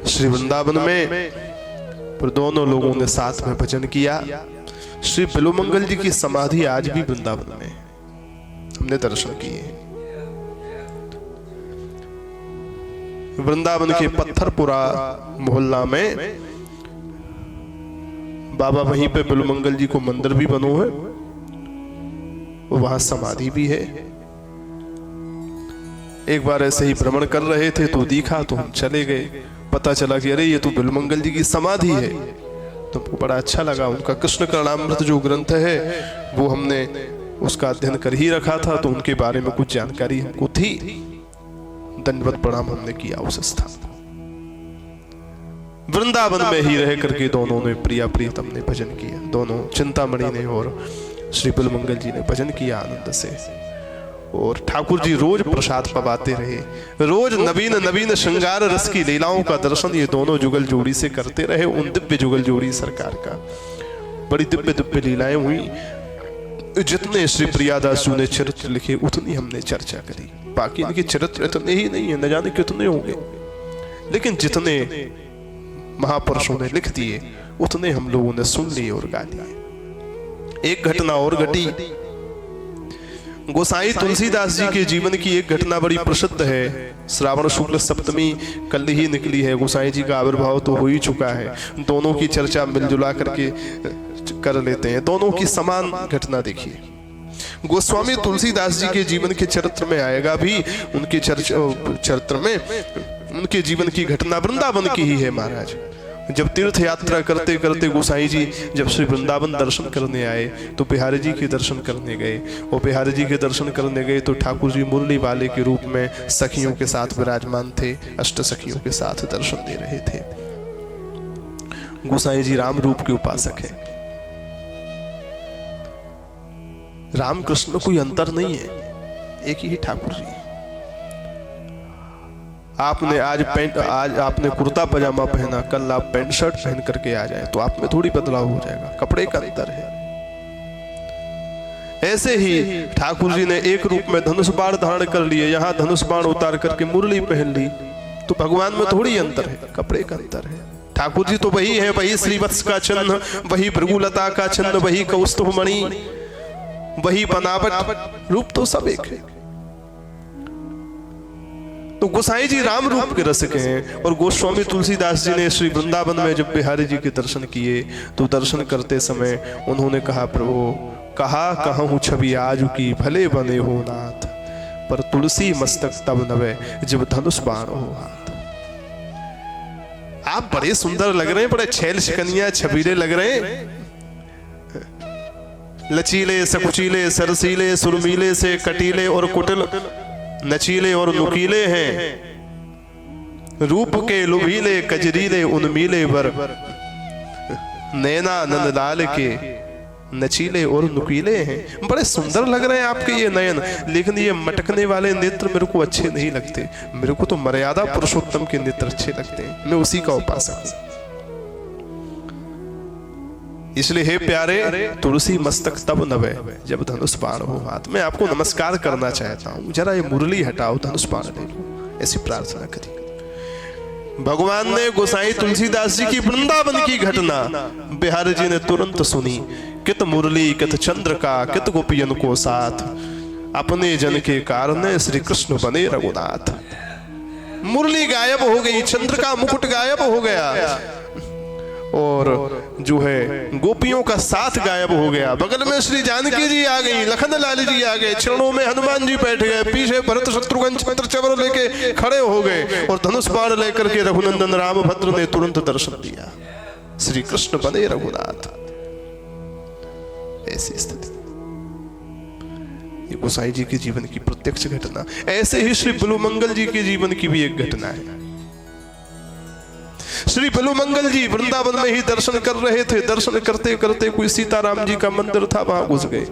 S1: श्री वृंदावन में पर दोनों लोगों ने साथ में भजन किया। श्री बिल्वमंगल जी की समाधि आज भी वृंदावन में हमने दर्शन किए। वृंदावन के पत्थरपुरा मोहल्ला में बाबा वहीं पे बिल्वमंगल जी को मंदिर भी बनो है, वहां समाधि भी है। एक बार ऐसे ही भ्रमण कर रहे थे तो दिखा, तो हम चले गए। पता चला कि अरे ये तो बिल्वमंगल जी की समाधि है। तो हमको बड़ा अच्छा लगा। उनका कृष्ण करणामृत जो ग्रंथ है वो हमने उसका अध्ययन कर ही रखा था, तो उनके बारे में कुछ जानकारी हमको थी। दंडवत प्रणाम हमने किया उस स्थान। वृंदावन में ही रह करके दोनों ने प्रिया प्रियतम ने भजन किया। दोनों चिंतामणि ने और श्री बिल्वमंगल जी ने भजन किया आनंद से। और ठाकुर जी रोज प्रसाद पवाते रहे, रोज नवीन नवीन श्रृंगार रस की लीलाओं का दर्शन ये दोनों जुगल जोड़ी से करते रहे। उन दिव्य जुगल जोड़ी सरकार का बड़ी दिव्य दिव्य लीलाएं हुई। जितने श्री प्रियादास जी ने चरित्र लिखे उतनी हमने चर्चा करी। बाकी इनके चरित्र इतने ही नहीं है, न जाने कितने होंगे, लेकिन जितने महापुरुषों ने लिख दिए उतने हम लोगों ने सुन लिए और गा लिए। एक घटना और घटी। गोसाई तुलसीदास जी के जीवन की एक घटना बड़ी प्रसिद्ध है। श्रावण शुक्ल सप्तमी कल ही निकली है। गोसाई जी का आविर्भाव तो हो ही चुका है। दोनों की चर्चा मिलजुला करके कर लेते हैं। दोनों की समान घटना देखिए। गोस्वामी तुलसीदास जी के जीवन के चरित्र में आएगा भी, उनके चरित्र में उनके जीवन की घटना वृंदावन की ही है। महाराज जब तीर्थ यात्रा करते करते गोसाई जी जब श्री वृंदावन दर्शन करने आए तो बिहारी जी के दर्शन करने गए। और बिहारी जी के दर्शन करने गए तो ठाकुर जी मुरली वाले के रूप में सखियों के साथ विराजमान थे, अष्ट सखियों के साथ दर्शन दे रहे थे। गोसाई जी राम रूप के उपासक है। राम कृष्ण में कोई अंतर नहीं है, एक ही ठाकुर जी। आपने आज आपने कुर्ता पजामा पहना, कल आप पैंट शर्ट पहन करके आ जाए तो आप में थोड़ी बदलाव हो जाएगा, कपड़े का अंतर है। ऐसे ही ठाकुर जी ने एक रूप में धनुष बाण धारण कर लिए, यहाँ धनुष बाण उतार करके मुरली पहन ली, तो भगवान में थोड़ी अंतर है, कपड़े का अंतर है। ठाकुर जी तो वही है, वही श्रीवत्स का चिन्ह, वही भृगुलता का चिन्ह, वही कौस्तुभ मणि, वही बनावट, रूप तो सब एक है। तो गोसाई जी राम रूप के रसिक हैं। और गोस्वामी तुलसीदास जी ने श्री वृंदावन में जब बिहारी जी के दर्शन किए तो दर्शन करते समय उन्होंने कहा, प्रभु कहा कहूँ छवि आज की भले बने हो नाथ, पर तुलसी मस्तक तब नवे जब धनुष बाण हो हाथ। आप बड़े सुंदर लग रहे हैं, बड़े छैल शिकनिया छबीले लग रहे हैं, लचीले सकुचीले सरसीले सुरमीले से कटीले और कुटिल नचीले और नुकीले हैं, रूप के लुभीले कजरीले उन्मीले वर, नैना नंदलाल के नचीले और नुकीले हैं। बड़े सुंदर लग रहे हैं आपके ये नयन, लेकिन ये मटकने वाले नेत्र मेरे को अच्छे नहीं लगते। मेरे को तो मर्यादा पुरुषोत्तम के नेत्र अच्छे लगते हैं, मैं उसी का उपासक हूं। इसलिए हे प्यारे, तुलसी मस्तक तब नवे जब धनुष बाण हो हाथ। मैं आपको नमस्कार करना चाहता हूं, जरा ये मुरली हटाओ, धनुष बाण ले लो, ऐसी प्रार्थना करिए। भगवान ने गोसाई तुलसीदास जी की वृंदावन की घटना बिहारी जी ने तुरंत सुनी। कित मुरली कित चंद्र का कित गोपियन को साथ, अपने जन के कारण श्री कृष्ण बने रघुनाथ। मुरली गायब हो गई, चंद्र का मुकुट गायब हो गया, और जो है गोपियों का साथ गायब हो गया। बगल में श्री जानकी जी आ गई, लखन लाल जी आ गए, चरणों में हनुमान जी बैठ गए, पीछे भरत शत्रुघ्न छत्र चवर लेके खड़े हो गए, और धनुष बाण लेकर के रघुनंदन रामभद्र ने तुरंत दर्शन दिया। श्री कृष्ण बने रघुनाथ। ऐसी स्थिति ये गोसाई जी के जीवन की प्रत्यक्ष घटना। ऐसे ही श्री बिल्वमंगल जी के जीवन की भी एक घटना है। श्री बिल्वमंगल जी वृंदावन में ही दर्शन कर रहे थे। दर्शन करते करते कोई सीताराम जी का मंदिर था, वहां घुस गए।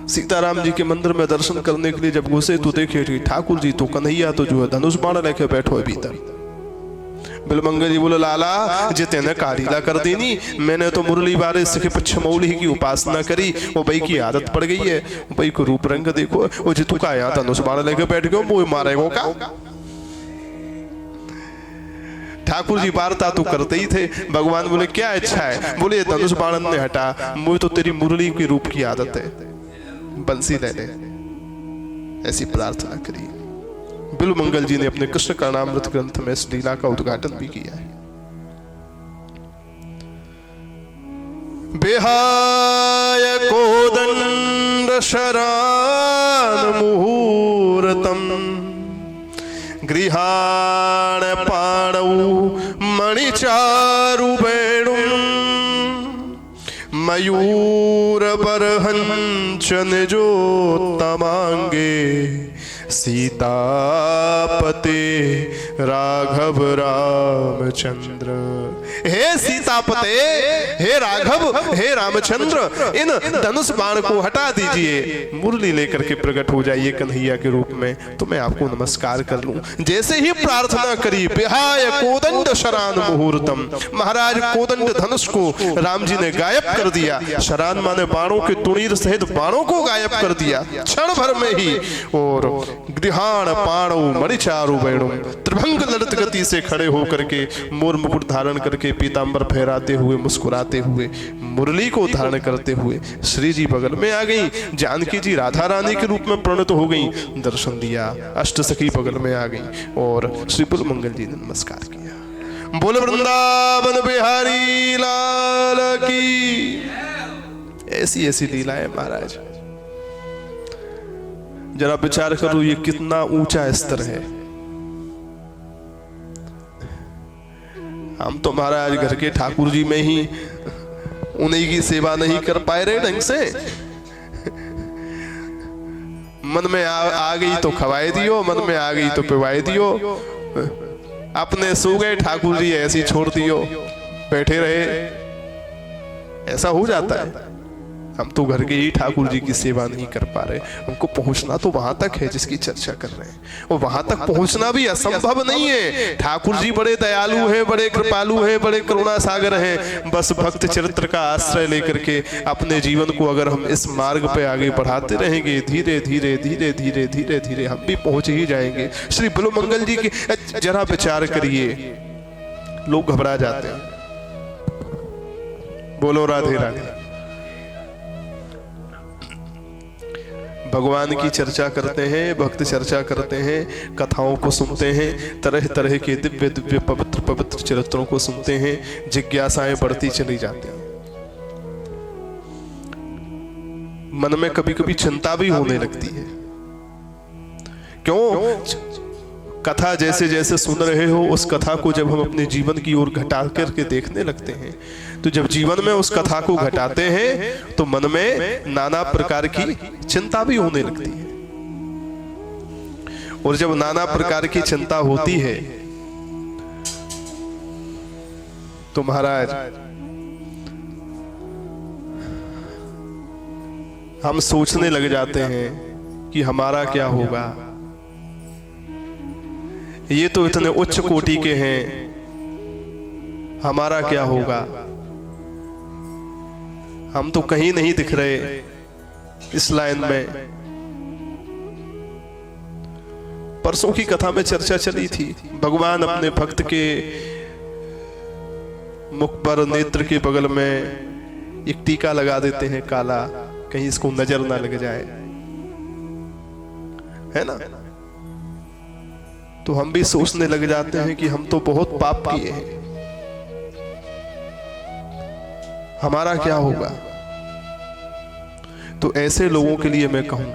S1: सीताराम जी के मंदिर में दर्शन करने के लिए जब घुसे तो देखे ठाकुर जी तो कन्हैया तो जो है धनुष बाण लेके बैठो है भीतर। बिल्वमंगल जी बोले, लाला जिते ने कारीला कर देनी, मैंने तो मुरली बारे सिख पच्छमौली की उपासना करी, वो भाई की आदत पड़ गई है। भाई को रूप रंग देखो, वो जितू का यहाँ धनुष बाण लेके बैठ गयो, वो मारेगो का। ठाकुर जी वार्ता तो करते ही थे। भगवान बोले, क्या इच्छा है? बोले, धनुष बाण ने हटा, मुझे तो तेरी मुरली के रूप की आदत है, बंसी ले ले। ऐसी प्रार्थना करी। बिल्वमंगल जी ने अपने कृष्ण कर्णामृत ग्रंथ में इस लीला का उद्घाटन भी किया है। बेहाय कोदंड शरान मुहूर्तम, गृहाण पाणौ मणिचारु वेणुं, मयूर बरहंच निजोत्तमांगे, सीतापते राघव रामचंद्र। हे सीतापते, हे राघव, हे रामचंद्र, इन धनुष बाण को हटा दीजिए, मुरली लेकर के प्रकट हो जाइए कन्हैया के रूप में, तो मैं आपको नमस्कार कर लूं। जैसे ही प्रार्थना करी, बिहाय कोदंड शरान मुहूर्तम, महाराज कोदंड धनुष को राम जी ने गायब कर दिया। शरान माने बाणों के तुणीर सहित बाणों को गायब कर दिया क्षण भर में ही। और गृहाण पाणौ मणिचारु वेणुं, त्रिभंग ललित गति से खड़े होकर के, मोर मुकुट धारण करके, पीतांबर फहराते हुए, मुस्कुराते हुए, मुरली को धारण करते हुए श्री जी बगल में आ गई। जानकी जी राधा रानी के रूप में प्रणत हो गई, दर्शन दिया। अष्ट सखी बगल में आ गई और श्री बिल्वमंगल जी ने नमस्कार किया। बोल वृंदावन बिहारी लाल की। ऐसी ऐसी लीलाएं महाराज, जरा विचार करो ये कितना ऊंचा स्तर है। हम तो महाराज घर के ठाकुर जी में ही उन्हीं की सेवा नहीं कर पाए रहे ढंग से। मन में आ गई तो खवाए दियो, मन में आ गई तो पिवाए दियो, अपने सो गए ठाकुर जी ऐसे छोड़ दियो, बैठे रहे, ऐसा हो जाता है। हम तो घर के ही ठाकुर जी की सेवा नहीं कर पा रहे। हमको पहुंचना तो वहां तक है जिसकी चर्चा कर रहे हैं, और वहां तक पहुंचना भी असंभव नहीं है। ठाकुर जी बड़े दयालु हैं, बड़े कृपालु हैं, बड़े करुणा सागर हैं। बस भक्त चरित्र का आश्रय लेकर के अपने जीवन को अगर हम इस मार्ग पे आगे बढ़ाते रहेंगे, धीरे धीरे धीरे धीरे धीरे धीरे हम भी पहुंच ही जाएंगे। श्री बिल्वमंगल जी की जरा विचार करिए, लोग घबरा जाते हैं। बोलो राधे राधे। भगवान की चर्चा करते हैं, भक्त चर्चा करते हैं, कथाओं को सुनते हैं, तरह तरह के दिव्य दिव्य पवित्र पवित्र चरित्रों को सुनते हैं, जिज्ञासाएं बढ़ती चली जाती हैं। मन में कभी कभी चिंता भी होने लगती है। क्यों? कथा जैसे जैसे सुन रहे हो, उस कथा को जब हम अपने जीवन की ओर घटा करके देखने लगते हैं, तो जब जीवन में उस कथा को घटाते हैं तो मन में नाना प्रकार की चिंता भी होने लगती है। और जब नाना प्रकार की चिंता होती है तो महाराज हम सोचने लग जाते हैं कि हमारा क्या होगा। ये तो इतने उच्च कोटि के हैं, हमारा क्या होगा। हम तो कहीं नहीं दिख रहे इस लाइन में। परसों की कथा में चर्चा चली थी, भगवान अपने भक्त के मुख पर नेत्र के बगल में एक टीका लगा देते हैं काला, कहीं इसको नजर ना लग जाए, है ना। तो हम भी सोचने लग जाते हैं कि हम तो बहुत पाप किए हैं, हमारा क्या होगा। तो ऐसे लोगों के लिए मैं कहूं,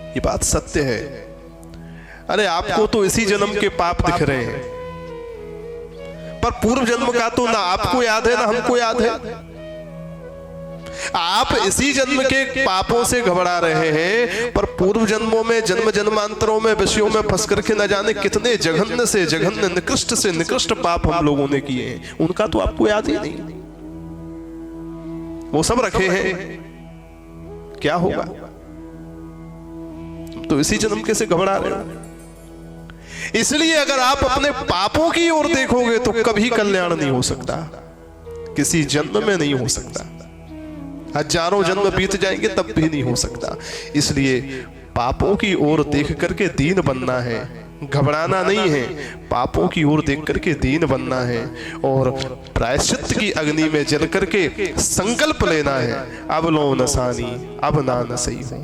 S1: ये बात सत्य है। अरे आपको तो इसी जन्म के पाप दिख रहे हैं, पर पूर्व जन्म का तो ना आपको याद है ना हमको याद है। आप इसी जन्म के पापों से घबरा रहे हैं, पर पूर्व जन्मों में जन्म जन्मांतरों में विषयों में फंस करके न जाने कितने जघन्य से जघन्य, निकृष्ट से निकृष्ट पाप हम लोगों ने किए हैं, उनका तो आपको याद ही नहीं। वो सब रखे हैं, क्या होगा। तो इसी जन्म के से घबरा रहे हो। इसलिए अगर आप अपने पापों की ओर देखोगे तो कभी कल्याण नहीं हो सकता, किसी जन्म में नहीं हो सकता। हजारों जन्म बीत जाएंगे तब भी नहीं हो सकता। इसलिए पापों की ओर देख करके दीन बनना है, घबराना नहीं है। पापों की ओर देख करके दीन बनना है और प्रायश्चित की अग्नि में जल करके संकल्प लेना है, अब लो नसानी अब ना नसई हो।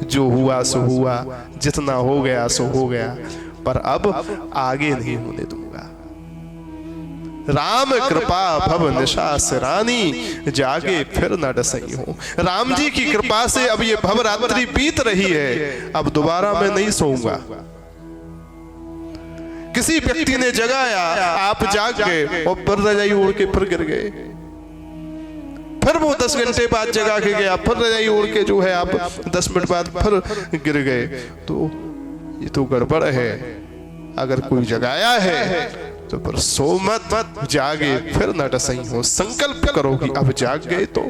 S1: जो हुआ सो हुआ, जितना हो गया सो हो गया, पर अब आगे नहीं होने दूंगा। राम कृपा भव निशास रानी, जागे फिर न डसई हो। राम जी की कृपा से अब ये भव रात्रि बीत रही है, अब दोबारा मैं नहीं सोऊंगा। किसी व्यक्ति ने जगाया, आप जाग गए और फिर रजाई ओढ़ के फिर गिर गए। फिर वो 10 घंटे बाद जगा के गया, फिर रजाई ओढ़ के जो है आप 10 मिनट बाद फिर गिर गए। तो ये तो गड़बड़ है। अगर कोई जगाया है तो पर सो मत, जागे फिर न डसई हो। संकल्प करो कि अब जाग गए तो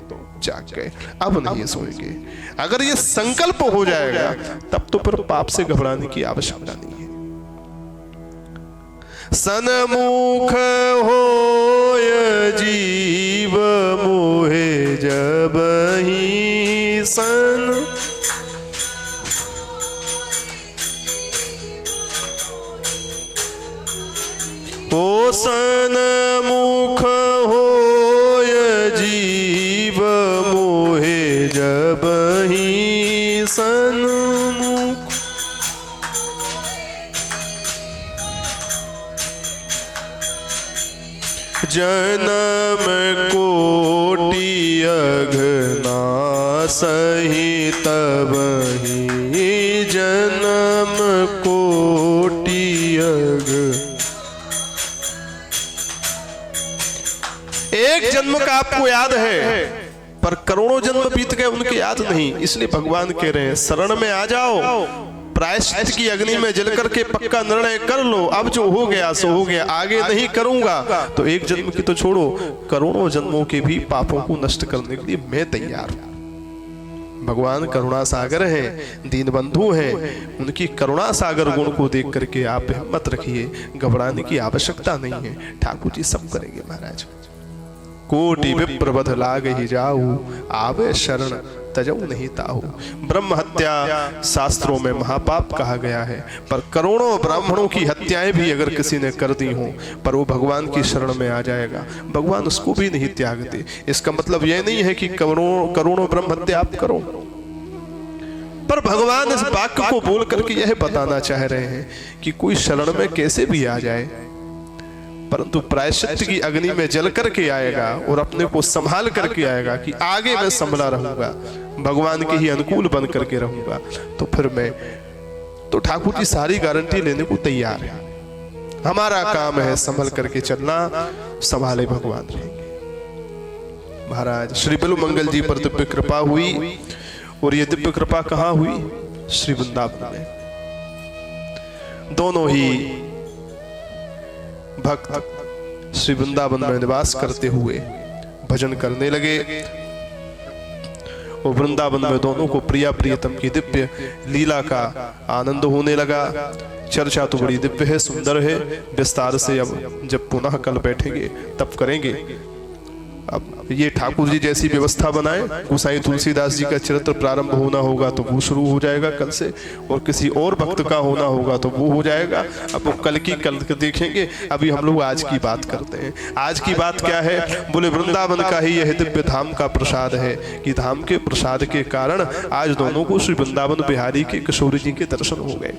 S1: जाग गए, अब नहीं सोएंगे। अगर ये संकल्प हो जाएगा तब तो फिर पाप से घबराने की आवश्यकता नहीं है। सन्मुख होय जीव मोहे जब ही सन। ओ सन्मुख होय जीव मोहे जब ही सन्मुख। जन्म कोटि अघना सही तब ही, जन्म कोटि अघ। एक जन्म का आपको याद है, पर करोड़ों जन्म बीत गए उनके याद नहीं। इसलिए भगवान कह रहे हैं शरण में आ जाओ, प्रायश्चित की अग्नि में जल करके पक्का निर्णय कर लो, अब जो हो गया सो हो गया, आगे नहीं करूंगा। तो एक जन्म की तो छोड़ो, करोड़ों जन्मों के भी पापों को नष्ट करने के लिए मैं तैयार हूं। भगवान करुणा सागर हैं, दीन बंधु हैं, उनकी करुणा सागर गुण को देख करके आप हिम्मत रखिए, घबराने की आवश्यकता नहीं है। ठाकुर जी सब करेंगे महाराज। कोटि विप्रबध लाग ही जाऊ, आवे शरण तजऊ नहीं ताहू। ब्रह्म हत्या शास्त्रों में महापाप कहा गया है, पर करोड़ों ब्राह्मणों की हत्याएं भी अगर किसी ने कर दी हो, पर वो भगवान की शरण में आ जाएगा, भगवान उसको भी नहीं त्यागते। इसका मतलब यह नहीं है कि करोड़ों ब्रह्म हत्या आप करो, पर भगवान इस वाक्य को बोल करके यह बताना चाह रहे हैं कि कोई शरण में कैसे भी आ जाए, परंतु प्रायश्चित की अग्नि में जल करके आएगा और अपने को संभाल करके आएगा कि आगे मैं संभला रहूंगा, भगवान के ही अनुकूल बन करके रहूंगा, तो फिर मैं तो ठाकुर जी सारी गारंटी लेने को तैयार है। हमारा काम है संभल करके चलना, संभाले भगवान रहेंगे। महाराज श्री बिल्व मंगल जी पर दिव्य कृपा हुई, और ये दिव्य कृपा कहाँ हुई? श्री वृंदावन में। दोनों ही भक्त श्री वृंदावन में निवास करते हुए भजन करने लगे, और वृंदावन में दोनों को प्रिया प्रियतम की दिव्य लीला का आनंद होने लगा। चर्चा तो बड़ी दिव्य है, सुंदर है, विस्तार से अब जब पुनः कल बैठेंगे तब करेंगे। अब ये ठाकुर जी जैसी व्यवस्था बनाए, गोसाई तुलसीदास जी का चरित्र प्रारंभ होना होगा तो वो शुरू हो जाएगा कल से, और किसी और भक्त का होना होगा तो वो हो जाएगा। अब वो कल देखेंगे। अभी हम लोग आज की बात करते हैं। आज की बात क्या है? बोले वृंदावन का ही यह दिव्य धाम का प्रसाद है कि धाम के प्रसाद के कारण आज दोनों को श्री वृंदावन बिहारी के किशोरी जी के दर्शन हो गए।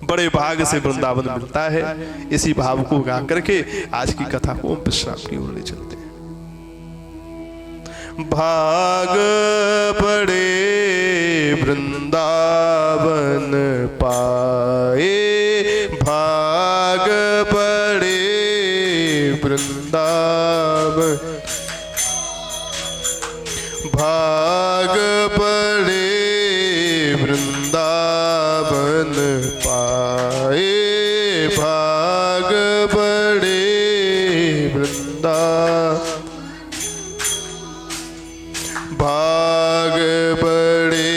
S1: बड़े भाग से वृंदावन मिलता है। इसी भाव को गा करके आज की कथा को विश्राम की ओर ले चलते हैं। भाग पड़े वृंदावन पाए, भाग पड़े वृंदावन, भाग पड़े वृंदावन पाए, भाग पड़े वृंदावन, भाग पड़े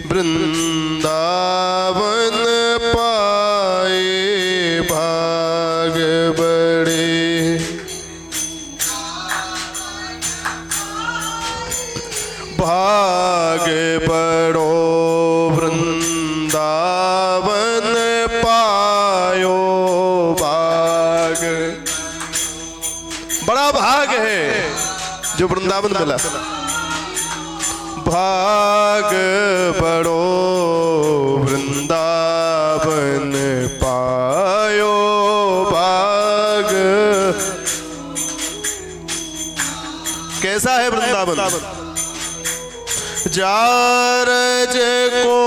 S1: वृंदावन पाए, भाग पड़े, भाग पड़ो वृंदावन पायो, भाग, बड़ा भाग है जो वृंदावन मिला। भाग पड़ो वृंदावन पायो, भाग, कैसा है वृंदावन? जारज को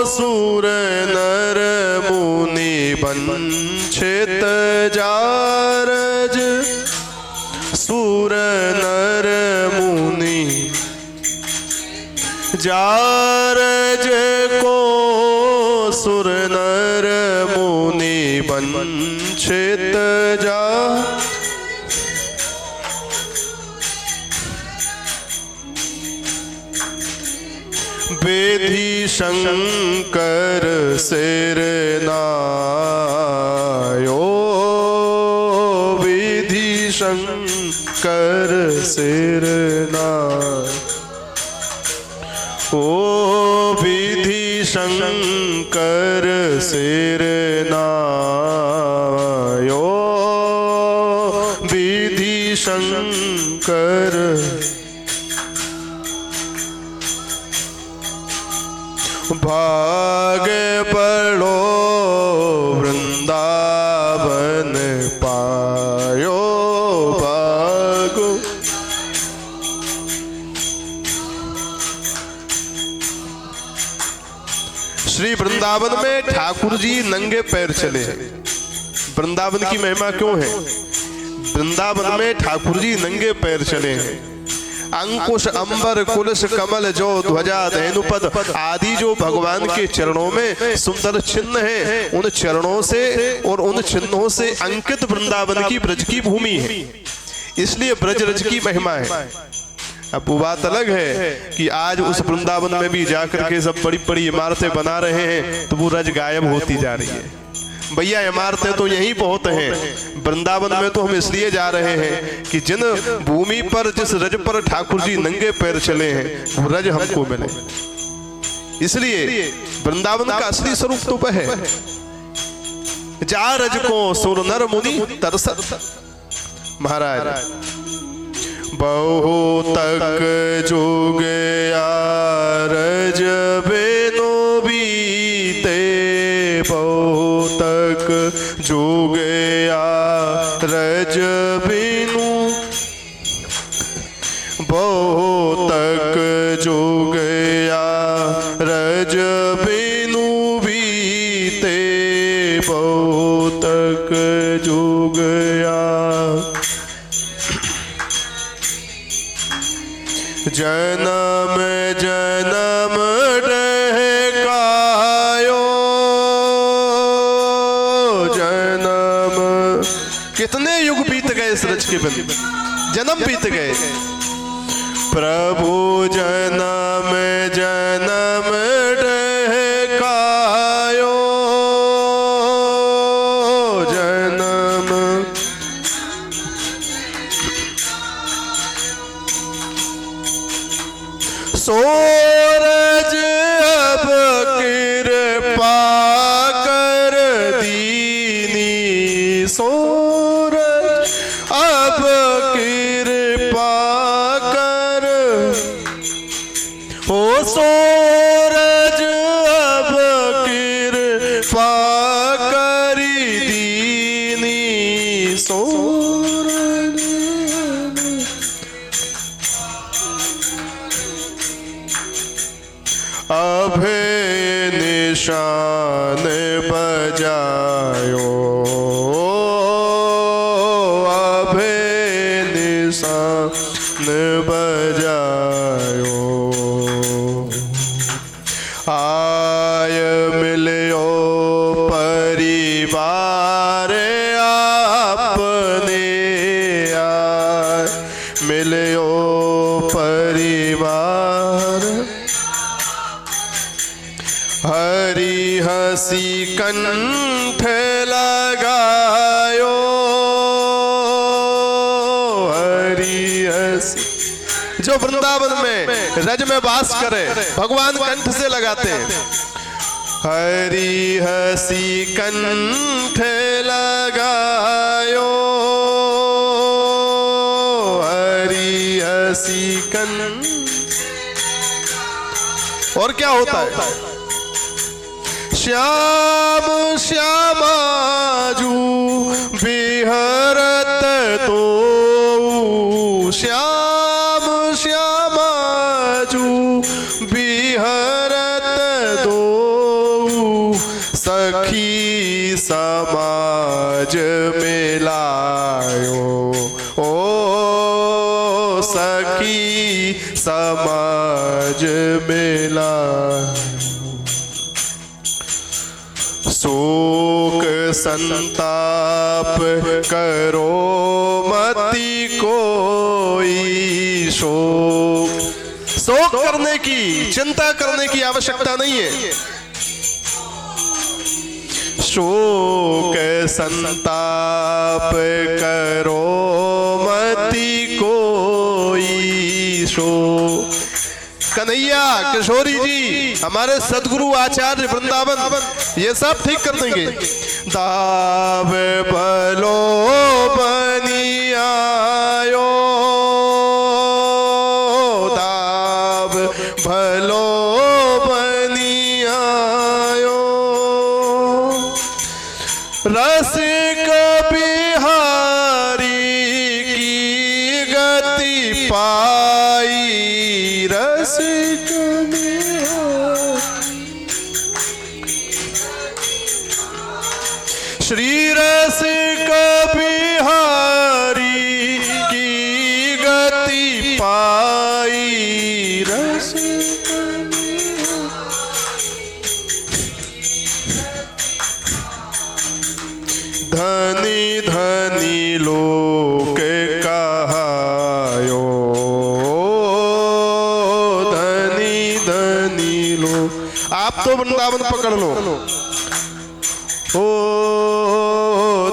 S1: सूर नर मुनि वंचित, जारज सूर नर मुनि, जारज को सुर नर मुनि वंचित, जा वेदी शंकर सिर नायो, विधि शंकर सिर नायो, ओ विधि शंकर सिर नायो, विधि शंकर, भाग पड़ो वृंदावन पायो, भागो। श्री वृंदावन में ठाकुर जी नंगे पैर चले हैं। वृंदावन की महिमा क्यों है? वृंदावन में ठाकुर जी नंगे पैर चले हैं। अंकुश अंबर कुलस कमल जो ध्वजा धेनुपद आदि जो भगवान के चरणों में सुंदर चिन्ह हैं, उन चरणों से और उन चिन्हों से अंकित वृंदावन की ब्रज की भूमि है, इसलिए ब्रज रज की महिमा है। अब वो बात अलग है कि आज उस वृंदावन में भी जाकर के सब बड़ी बड़ी इमारतें बना रहे हैं तो वो रज गायब होती जा रही है। भैया इमारतें तो यहीं बहुत हैं, वृंदावन में तो हम इसलिए जा रहे हैं कि जिन भूमि पर जिस रज पर ठाकुर जी नंगे पैर चले हैं वो रज हमको मिले, इसलिए वृंदावन का असली स्वरूप तो वह है। जा रज को सुर नर मुनि तरसत। महाराज बहु तक जोग रज बेनो बीते, बहु तक जोग रज बिनु, बहु तक जोग रज बिनु भी जन्म जन्म डहकायो जन्म। कितने युग बीत गए इस रच के बिन, जन्म बीत गए। प्रभु जन्म जन्म डहकायो जन्म। सूरज अब कृपा कर दीनी, सूरज अब कृपा कर, ओ सूरज अब कृपा करी दीनी, सूरज। अभय निशान बजायो अभय निशान बजायो। आय मिलियो परिवार आपने, आय मिलियो परिवार। हरि हसी कंठ लगायो हरि हसी। जो वृंदावन में रज में वास करे भगवान कंठ से लगाते हैं। हरि हसी कंठ लगायो हरि हसी कंठ। और क्या होता है? श्याम श्यामाजू बिहरत तो, श्याम श्यामाजू बिहरत दो। सखी समाज मिलायो ओ सखी समाज मिलायो। शोक संताप करो मति कोई, शोक शोक करने की चिंता करने की आवश्यकता नहीं है। शोक संताप करो मति कोई, शोक। कन्हैया किशोरी जी हमारे सदगुरु आचार्य वृंदावन ये सब ठीक कर देंगे। दाव भलो बनी आयो दाव भलो बनी आयो। रसिक बिहारी की गति पाई, रसिक श्री रसिक बिहारी की गति पाई, रसिक। धनी धनी लोक कहायो धनी धनी लोक। आप तो वृंदावन पकड़ लो। ओ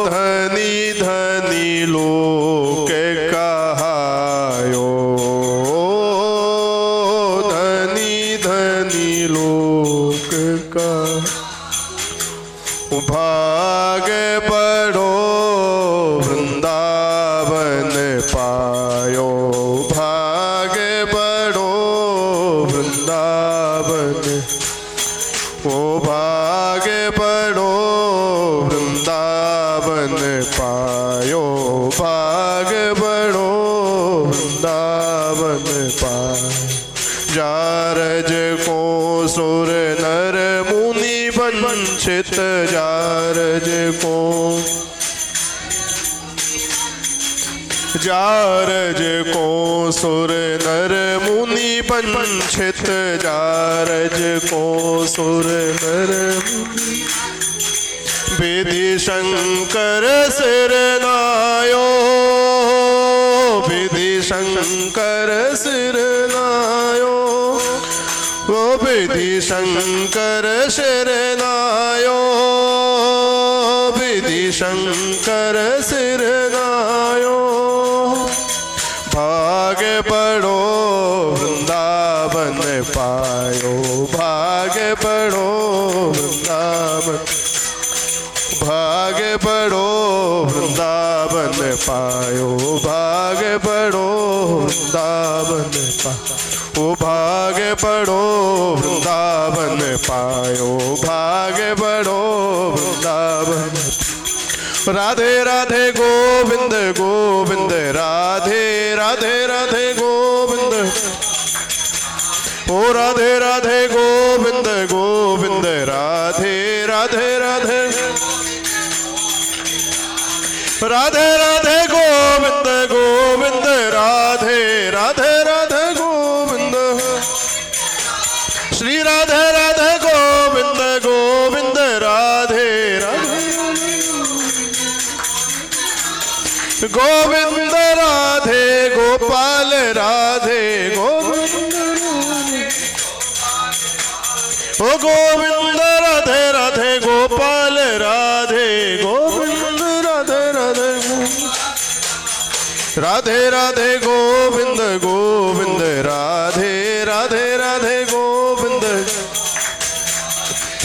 S1: धनी धनी लोक कहायो धनी धनी लोक का। भाग बड़ो वृंदावन पायो भाग बड़ो वृंदावन। ओ भाग बड़ो वृंदावन पायो भाग बड़ो वृंदावन पायो। जारज को सुर नर मुनि वंचित जारज को जारज को सुर नर मुनि पंछित, जारज को सुर नर मुनि। विधि शंकर सिर नायो, विधि शंकर सिर नायो, वो विधि शंकर सिर नायो, विधि शंकर सिर नायो। भाग पड़ो वृंदावन पायो, भाग पड़ो वृंदावन, भाग पड़ो वृंदावन पायो, भाग पड़ो वृंदावन पायो, ओ भाग पड़ो वृंदावन पायो, भाग पड़ो वृंदावन। राधे राधे गोविंद गोविंद, राधे राधे राधे गोविंद, ओ राधे राधे गोविंद गोविंद, राधे राधे राधे, राधे राधे गोविंद गोविंद, राधे राधे राधे गोविंद, श्री राधे राधे गोविंद गोविंद, राधे राधे गोविंद, राधे गोपाल राधे गोविंद, ओ गोविंद राधे राधे गोपाल राधे गोविंद, राधे राधे राधे राधे गोविंद गोविंद, राधे राधे राधे गोविंद,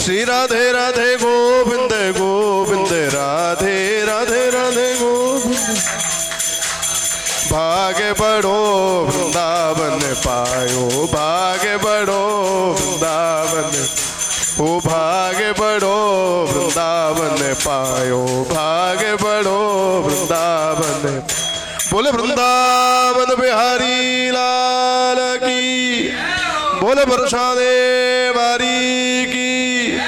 S1: श्री राधे राधे गोविंद गोविंद, राधे राधे राधे गोविंद। भाग बढ़ो वृंदावन पायो, भाग बढ़ो वृंदावन, ओ भाग बढ़ो वृंदावन पायो, भाग बढ़ो वृंदावन। बोले वृंदावन बिहारी लाल की, बोले बरसाने वारी की,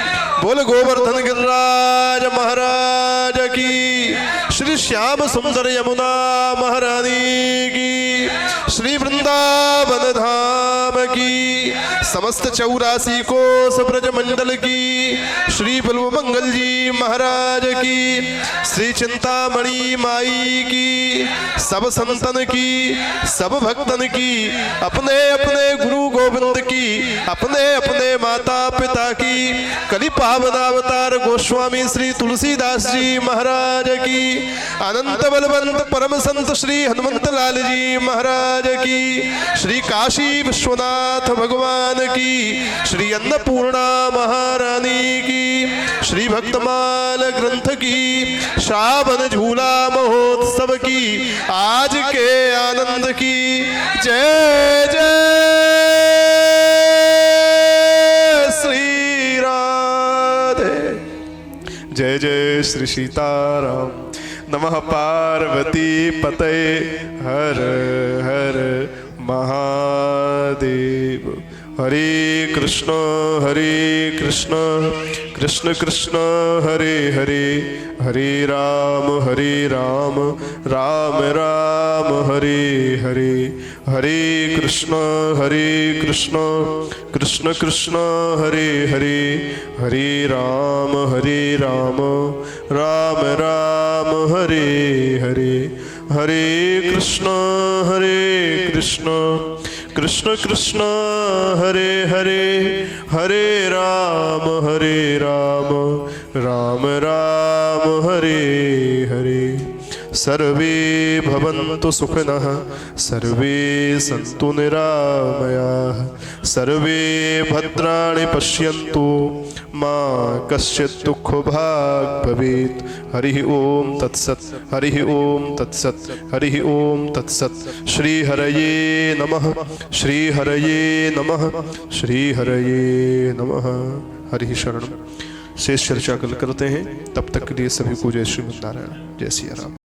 S1: बोले गोवर्धन गिरिराज महाराज की, श्री श्याम सुंदर यमुना महारानी की, श्री वृंदावन धाम की, समस्त 84 कोस ब्रज मंडल की, श्री बल्लभ मंगल जी महाराज की, श्री चिंतामणि माई की, सब संतन की, सब भक्तन की, अपने अपने गुरु गोविंद की, अपने अपने माता पिता की, कलि पावन अवतार गोस्वामी श्री तुलसीदास जी महाराज की, अनंत बलवंत परम संत श्री हनुमंत लाल जी महाराज की, श्री काशी विश्वनाथ भगवान की, श्री अन्नपूर्णा महारानी की, श्री भक्तमाल ग्रंथ की, श्रावण झूला महोत्सव की, आज के आनंद की। जय जय श्री राधे, जय जय श्री सीताराम। नमः पार्वती पते, हर हर महादेव। हरे कृष्ण कृष्ण कृष्ण हरे हरे, हरे राम राम राम हरे हरे, हरे कृष्ण कृष्ण कृष्ण हरे हरे, हरे राम राम राम हरे हरे, हरे कृष्ण कृष्ण कृष्ण हरे हरे, हरे राम राम राम हरे हरे। सर्वे भवन्तु सुखिनः, सर्वे सन्तु निरामयाः, सर्वे भद्राणि पश्यन्तु, मा कश्चित् दुःखभाग् भवेत्। हरिः ओम तत्सत्, हरिः ओम तत्सत्, हरिः ओम तत्सत्। श्री हरये नमः, श्री हरये नमः, श्री हरये नमः। हरिः शरणम्। शेष चर्चा कल करते हैं, तब तक के लिए सभी को जय श्रीमद्नारायण, जय सिया राम।